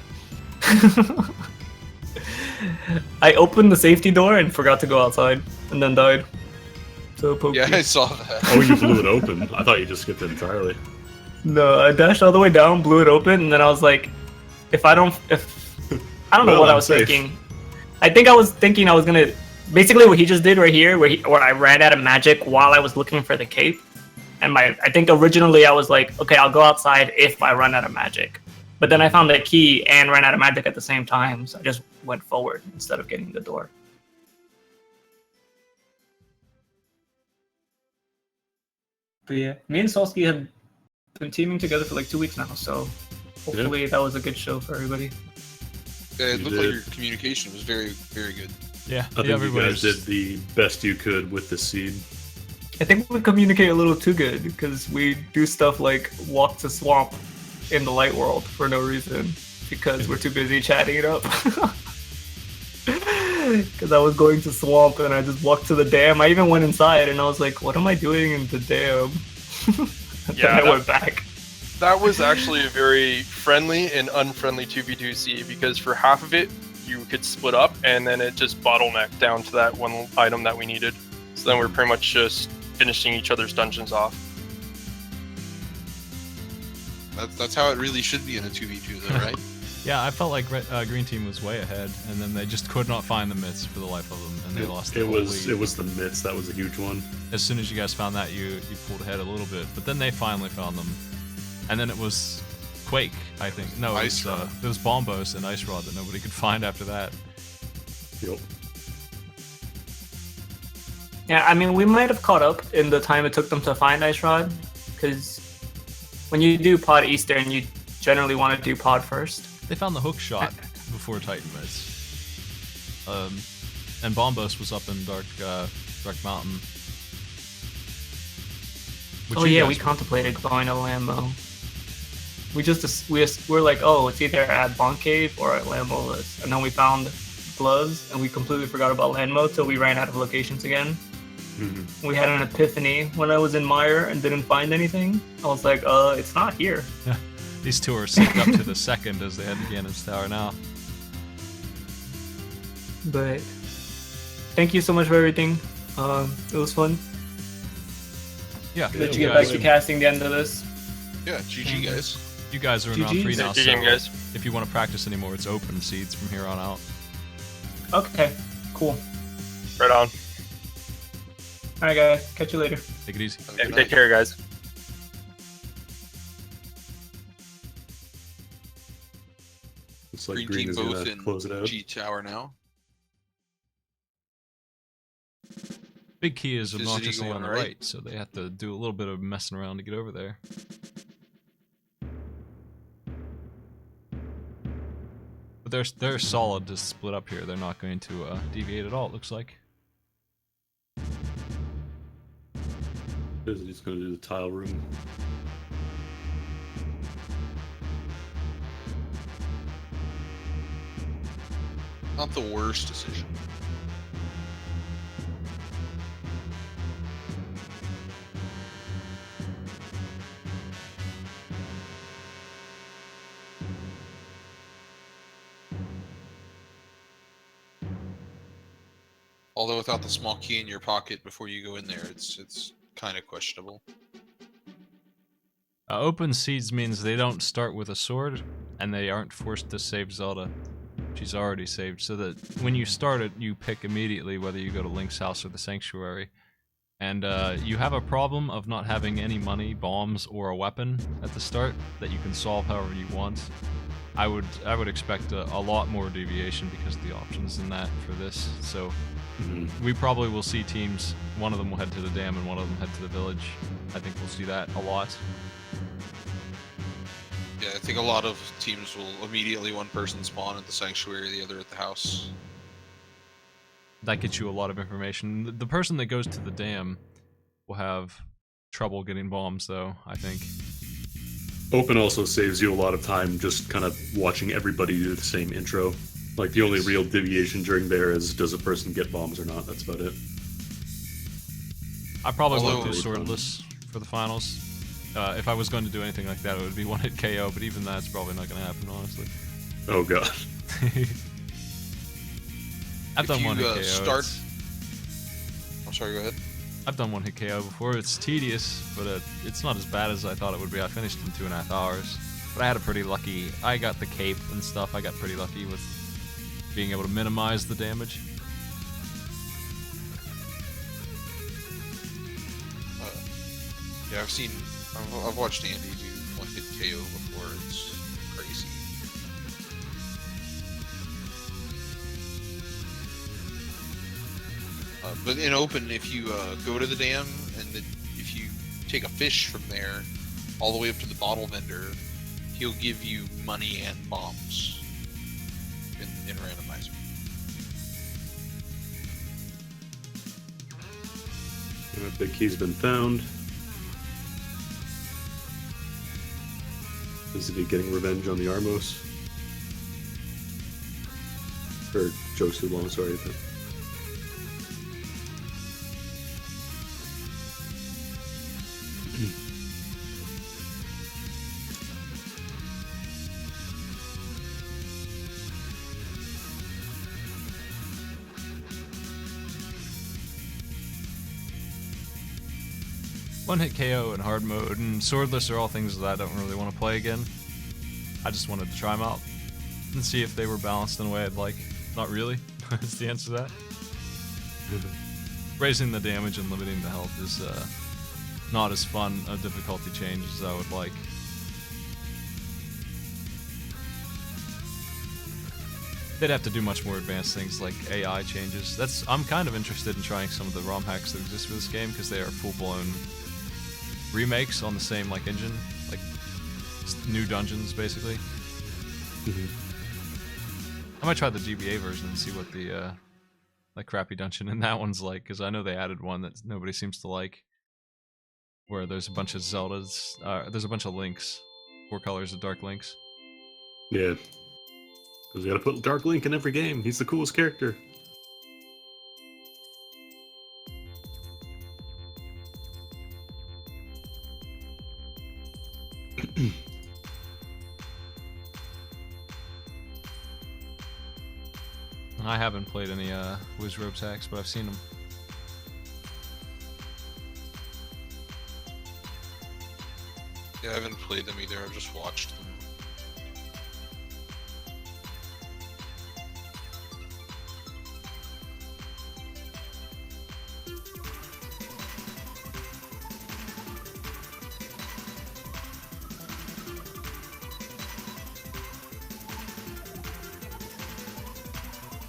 I opened the safety door and forgot to go outside, and then died. So poke Yeah, you. I saw that. Oh, you blew it open. I thought you just skipped it entirely. No, I dashed all the way down, blew it open, and then I was like, if I don't know Well, what I I'm was safe. thinking. I think I was thinking I was gonna basically what he just did right here, where I ran out of magic while I was looking for the cape. And I think originally I was like, okay, I'll go outside if I run out of magic. But then I found the key and ran out of magic at the same time, so I just went forward instead of getting the door. But yeah, me and Solsky have been teaming together for like 2 weeks now, so hopefully that was a good show for everybody. Yeah, it You looked like did. your communication was very, very good. Yeah, I think you everybody guys did the best you could with the seed. I think we communicate a little too good because we do stuff like walk to swamp in the light world for no reason because we're too busy chatting it up. Because I was going to swamp and I just walked to the dam. I even went inside and I was like, what am I doing in the dam? And Yeah, then I went back. That was actually a very friendly and unfriendly 2v2c because for half of it, you could split up and then it just bottlenecked down to that one item that we needed. So then we're pretty much just finishing each other's dungeons off. That's how it really should be in a 2v2, though, right? Yeah, I felt like Green Team was way ahead, and then they just could not find the myths for the life of them, and they lost the whole lead. It was the myths that was a huge one. As soon as you guys found that, you pulled ahead a little bit, but then they finally found them, and then it was Quake, I think. No, it was Bombos and Ice Rod that nobody could find after that. Yep. Yeah, I mean, we might have caught up in the time it took them to find Ice Rod, because when you do Pod Eastern, you generally want to do Pod first. They found the hook shot before Titan Mids. And Bombos was up in Dark Mountain. Oh yeah, we contemplated going to Lambo. We're like, oh, it's either at Bonk Cave or at Lambo List. And then we found gloves, and we completely forgot about Lambo till we ran out of locations again. Mm-hmm. We had an epiphany when I was in Mire and didn't find anything. I was like, it's not here. These two are synced up to the second as they head to Ganon's Tower now. But thank you so much for everything. It was fun. Yeah. Let you get back to casting the end of this. Yeah, GG guys. You guys are in round 3 now, GG, so guys. if you want to practice anymore, it's open seeds from here on out. Okay, cool. Right on. Alright guys, catch you later. Take it easy. Yeah, take care, guys. Looks like Green Green team is both gonna in close it out. G Tower now. Big key is Visiting obnoxiously going on the right. right, so they have to do a little bit of messing around to get over there. But they're solid to split up here. They're not going to deviate at all, it looks like. He's gonna do the tile room. Not the worst decision. Although without the small key in your pocket before you go in there, it's kind of questionable. Open seeds means they don't start with a sword, and they aren't forced to save Zelda. She's already saved, so that when you start it, you pick immediately whether you go to Link's house or the Sanctuary. And you have a problem of not having any money, bombs, or a weapon at the start that you can solve however you want. I would expect a lot more deviation because of the options in that for this. So we probably will see teams. One of them will head to the dam and one of them head to the village. I think we'll see that a lot. Yeah, I think a lot of teams will immediately one person spawn at the Sanctuary, the other at the house. That gets you a lot of information. The person that goes to the dam will have trouble getting bombs, though, I think. Open also saves you a lot of time just kind of watching everybody do the same intro. Like, the only real deviation during there is, does a person get bombs or not? That's about it. I probably won't do Although- swordless for the finals. If I was going to do anything like that, it would be one-hit KO, but even that's probably not going to happen, honestly. Oh god. I've done one-hit KO. I'm sorry, go ahead. I've done one-hit KO before. It's tedious, but it's not as bad as I thought it would be. I finished in 2.5 hours. But I had a pretty lucky... I got the cape and stuff. I got pretty lucky with being able to minimize the damage. Yeah, I've watched Andy do one-hit KO before. It's crazy. But in open, if you go to the dam and then if you take a fish from there all the way up to the bottle vendor, he'll give you money and bombs in randomizer. Big key's been found. Is he getting revenge on the Armos? Or jokes too long, sorry. But... One hit KO in hard mode and swordless are all things that I don't really want to play again. I just wanted to try them out and see if they were balanced in a way I'd like. Not really, is the answer to that. Raising the damage and limiting the health is not as fun a difficulty change as I would like. They'd have to do much more advanced things like AI changes. I'm kind of interested in trying some of the ROM hacks that exist for this game because they are full-blown remakes on the same like engine, like new dungeons basically. I might try the GBA version and see what the like crappy dungeon in that one's like, because I know they added one that nobody seems to like, where there's a bunch of Zeldas, there's a bunch of Links, 4 colors of Dark Links. Yeah. Because we gotta put Dark Link in every game. He's the coolest character. I haven't played any Wiz Ropes hacks, but I've seen them. Yeah, I haven't played them either. I've just watched them.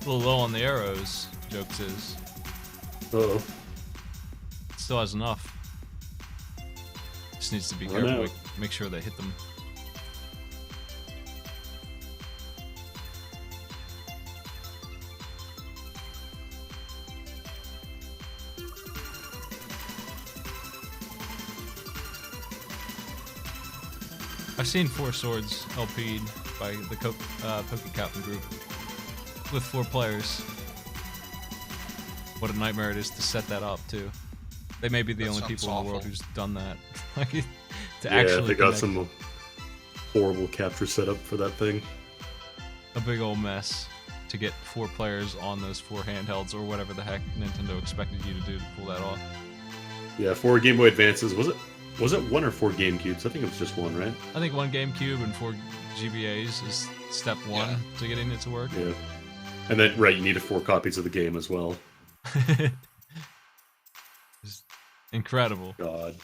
A little low on the arrows, Jokes is. Uh-oh. Still has enough. Just needs to be careful, make sure they hit them. I've seen 4 swords LP'd by the Poke Captain group with 4 players. What a nightmare it is to set that up too. They may be the only people in the world who's done that. Like to actually they got some horrible capture setup for that thing. A big old mess to get 4 players on those 4 handhelds or whatever the heck Nintendo expected you to do to pull that off. Yeah, 4 Game Boy Advances. Was it 1 or 4 GameCubes? I think it was just 1, right? I think 1 GameCube and 4 GBAs is step 1 to getting it to work. Yeah. And then, right, you needed 4 copies of the game as well. It's incredible. God.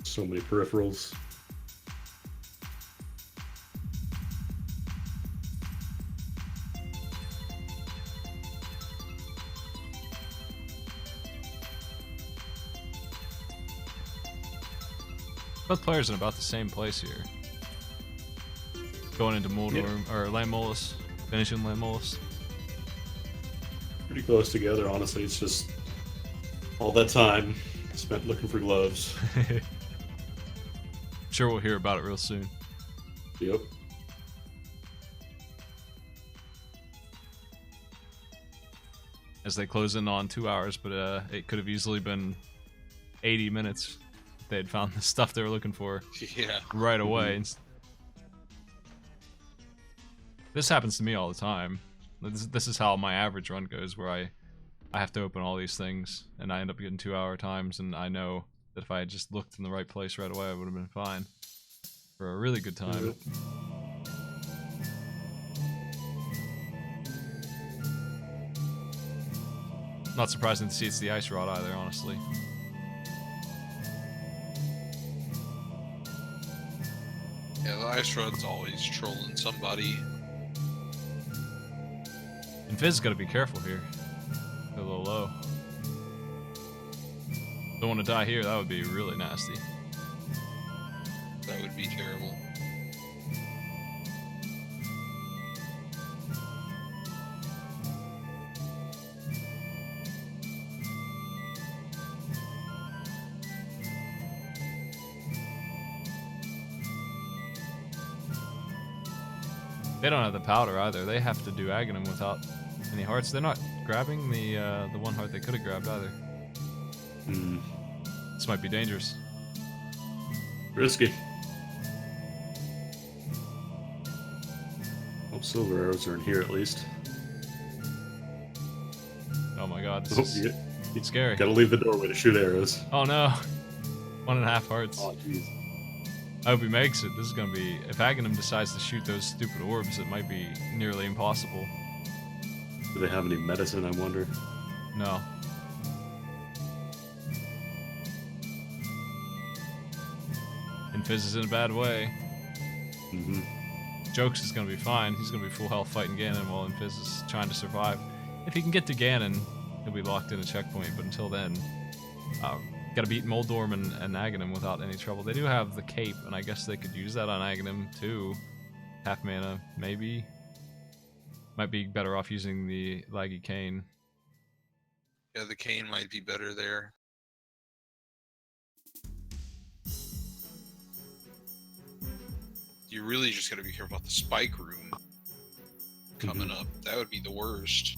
So many peripherals. Both players in about the same place here. Going into Moldor, or Lamolus, finishing Lamolus. Pretty close together, honestly. It's just all that time spent looking for gloves. Sure we'll hear about it real soon. Yep. As they close in on 2 hours, but it could have easily been 80 minutes if they had found the stuff they were looking for right away. This happens to me all the time. This is how my average run goes, where I have to open all these things, and I end up getting 2-hour times, and I know that if I had just looked in the right place right away, I would have been fine for a really good time. Not surprising to see it's the ice rod either, honestly. Yeah, the ice rod's always trolling somebody. And Fizz gotta be careful here. Go a little low. Don't want to die here, that would be really nasty. That would be terrible. They don't have the powder either. They have to do Aghanim without any hearts. They're not grabbing the one heart they could have grabbed either. Hmm. This might be dangerous. Risky. Well, silver arrows are in here at least. Oh my god, this Oh, is you scary. gotta leave the doorway to shoot arrows. Oh no. 1.5 hearts. Oh, jeez. I hope he makes it. This is gonna be... If Aghanim decides to shoot those stupid orbs, it might be nearly impossible. Do they have any medicine, I wonder? No. And Fizz is in a bad way. Mm-hmm. Jokes is gonna be fine. He's gonna be full health fighting Ganon while Fizz is trying to survive. If he can get to Ganon, he'll be locked in a checkpoint, but until then, gotta beat Moldorm and Aghanim without any trouble. They do have the cape, and I guess they could use that on Aghanim too. Half mana, maybe. Might be better off using the Laggy Cane. Yeah, the cane might be better there. You really just gotta be careful about the spike room coming up. That would be the worst.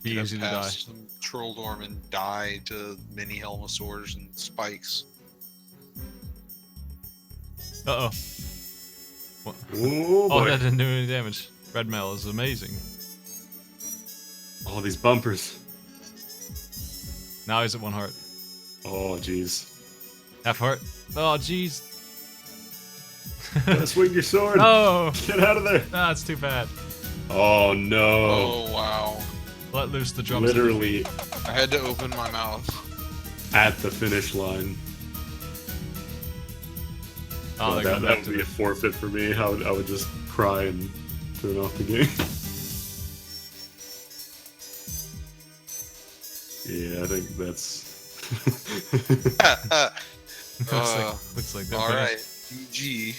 Be Get easy up to die. past some Trolldorm and die to mini Helmasaurs and spikes. Uh-oh. What? Oh, Oh, boy. that didn't do any damage. Red mail is amazing. All these bumpers. Now he's at 1 heart. Oh, jeez. Half heart. Oh, jeez. Gotta swing your sword. No! Get out of there. That's too bad. Oh, no. Oh wow. Let loose the drums. Literally I had to open my mouth. at the finish line. Oh, they're that going back would to be the... a forfeit for me. I would just cry and turn off the game. Yeah, I think that's... looks like they're All finished. right, GG.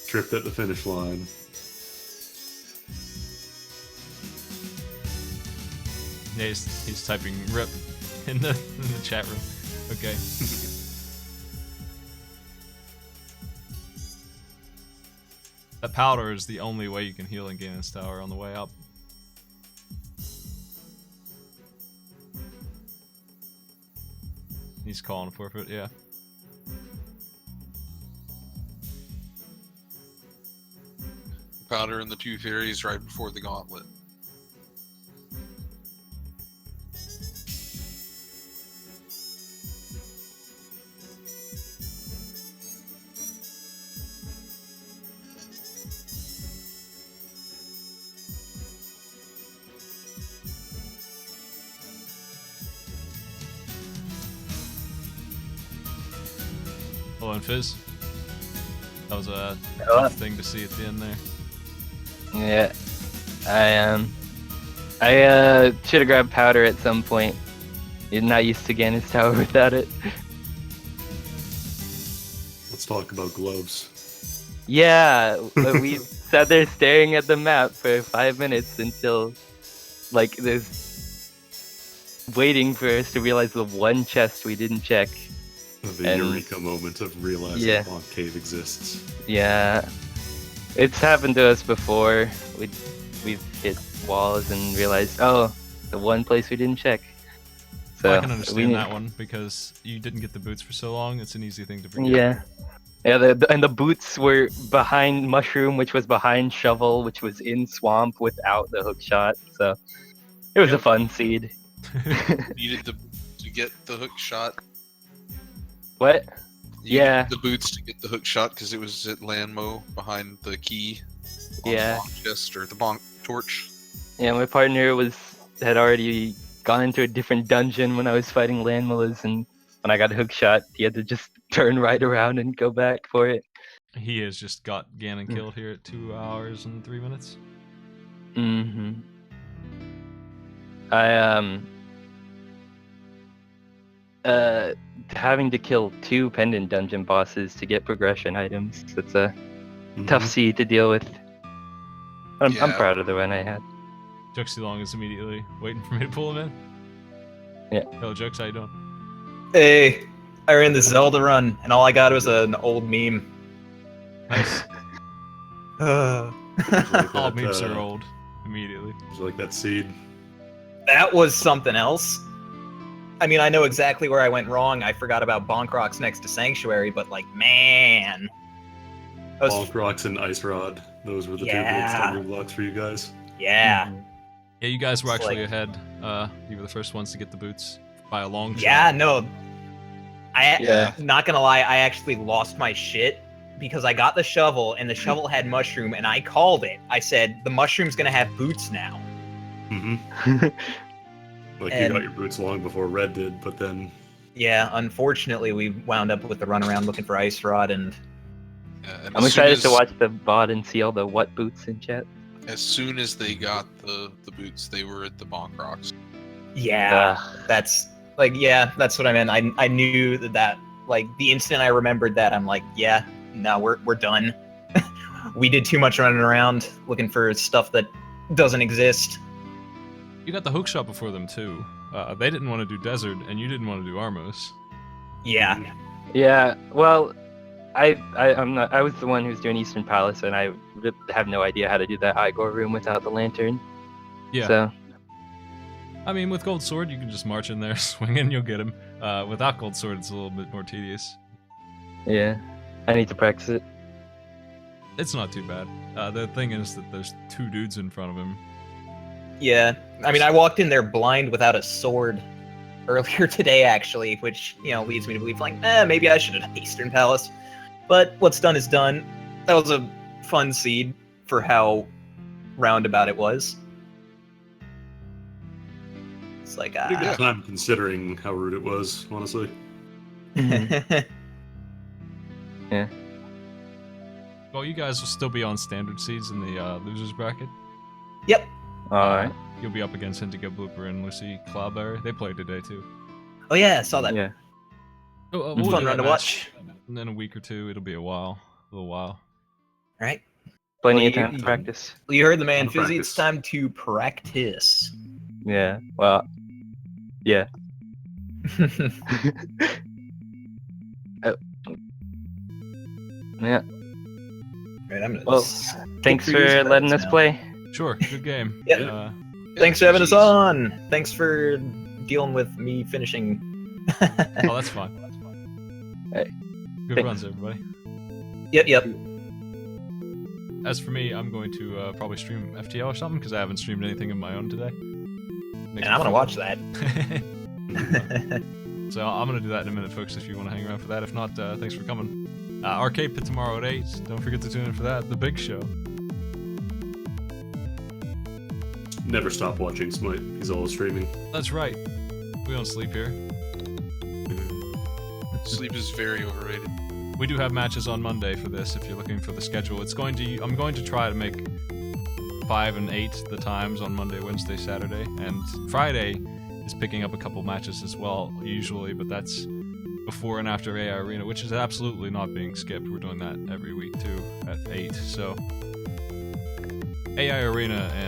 Tripped at the finish line. Yeah, he's typing "rip" in the chat room. Okay. That powder is the only way you can heal in Ganon's Tower on the way up. He's calling a forfeit, yeah. Powder and the 2 fairies right before the gauntlet. Oh, and Fizz. That was a Oh. tough thing to see at the end there. Yeah, I should have grabbed powder at some point. You're not used to Ganon's Tower without it. Let's talk about gloves. Yeah, we sat there staring at the map for 5 minutes until, like, there's waiting for us to realize the one chest we didn't check. The And- eureka moment of realizing Yeah. Bonk Cave exists. Yeah, it's happened to us before. We've hit walls and realized, oh, the one place we didn't check. So I can understand we- that one because you didn't get the boots for so long. It's an easy thing to forget. Yeah. Yeah, and the boots were behind Mushroom, which was behind Shovel, which was in Swamp without the hook shot. So it was a Yep. fun seed. Needed to get the hook shot. What? You Yeah. needed the boots to get the hook shot because it was at Landmo behind the key. On Yeah. The bonk chest or the bonk torch. Yeah, my partner had already gone into a different dungeon when I was fighting Landmillas, and when I got hook shot, he had to just turn right around and go back for it. He has just got Ganon killed here at 2 hours and 3 minutes. Mm-hmm. I having to kill 2 pendant dungeon bosses to get progression items. That's a tough Mhm. seed to deal with. I'm Yeah. proud of the run I had. Jokesy Long is immediately waiting for me to pull him in. Yeah. Hello, Jokes, how you doing? Hey, I ran the Zelda run, and all I got was an old meme. Nice. All memes are old immediately. There's like that seed. That was something else. I mean, I know exactly where I went wrong. I forgot about Bonk Rocks next to Sanctuary, but like, man. Those- Bonk Rocks and Ice Rod. Those were the two big Yeah. stumbling blocks for you guys. yeah. Yeah, you guys were It's actually like- ahead. You were the first ones to get the boots by a long shot. Yeah, no. Yeah. Not gonna lie, I actually lost my shit because I got the shovel and the shovel had mushroom and I called it. I said, the mushroom's gonna have boots now. Mm-hmm. Like you And- got your boots long before Red did, but then Yeah, unfortunately, we wound up with the runaround looking for Ice Rod, and And I'm as soon excited to as- watch the bot and see all the what boots in chat. As soon as they got the boots, they were at the Bonk Rocks. yeah, that's like, yeah, that's what I meant. I knew that like the instant I remembered that, I'm like, yeah, no, we're done. We did too much running around looking for stuff that doesn't exist. You got the hook shot before them too. They didn't want to do desert, and you didn't want to do Armos. Yeah, Yeah, well, I'm not. I was the one who's doing Eastern Palace, and I have no idea how to do that Igor room without the lantern. Yeah. So I mean, with Gold Sword, you can just march in there, swing in, you'll get him. Without Gold Sword, it's a little bit more tedious. yeah, I need to practice it. It's not too bad. The thing is that there's two dudes in front of him. yeah. I mean, I walked in there blind without a sword earlier today, actually, which leads me to believe like, maybe I should have done Eastern Palace. But what's done is done. That was a fun seed for how roundabout it was. It's like, pretty good time considering how rude it was, honestly. Well, you guys will still be on standard seeds in the losers bracket. Yep. All right. You'll be up against Indigo Blooper and Lucy Cloudberry. They played today too. Oh yeah, I saw that. Yeah. Oh, Fun do run that to match watch. in a week or two. It'll be a while, a little while. All right. Plenty Well, of time to practice. Well, you heard the man, Time to Fizzy. It's practice. time to practice. Yeah. Well. Yeah. Yeah. Right, I'm gonna Well, skip Thanks through for these letting credits us now. play. Sure, good game. Yeah. Uh, Thanks for having us Jeez. on. Thanks for dealing with me finishing. oh, that's fine. Hey, Good thanks. runs, everybody. Yep. As for me, I'm going to probably stream FTL or something because I haven't streamed anything of my own today. And I'm gonna watch that. So I'm gonna do that in a minute, folks. If you want to hang around for that, if not, thanks for coming. Arcade Pit tomorrow at 8. Don't forget to tune in for that. The big show. Never stop watching Smite. He's always streaming. That's right. We don't sleep here. Sleep is very overrated. We do have matches on Monday for this. If you're looking for the schedule, I'm going to try to make 5 and 8 the times on Monday, Wednesday, Saturday, and Friday is picking up a couple matches as well, usually, but that's before and after AI Arena, which is absolutely not being skipped. We're doing that every week too at 8. So AI Arena and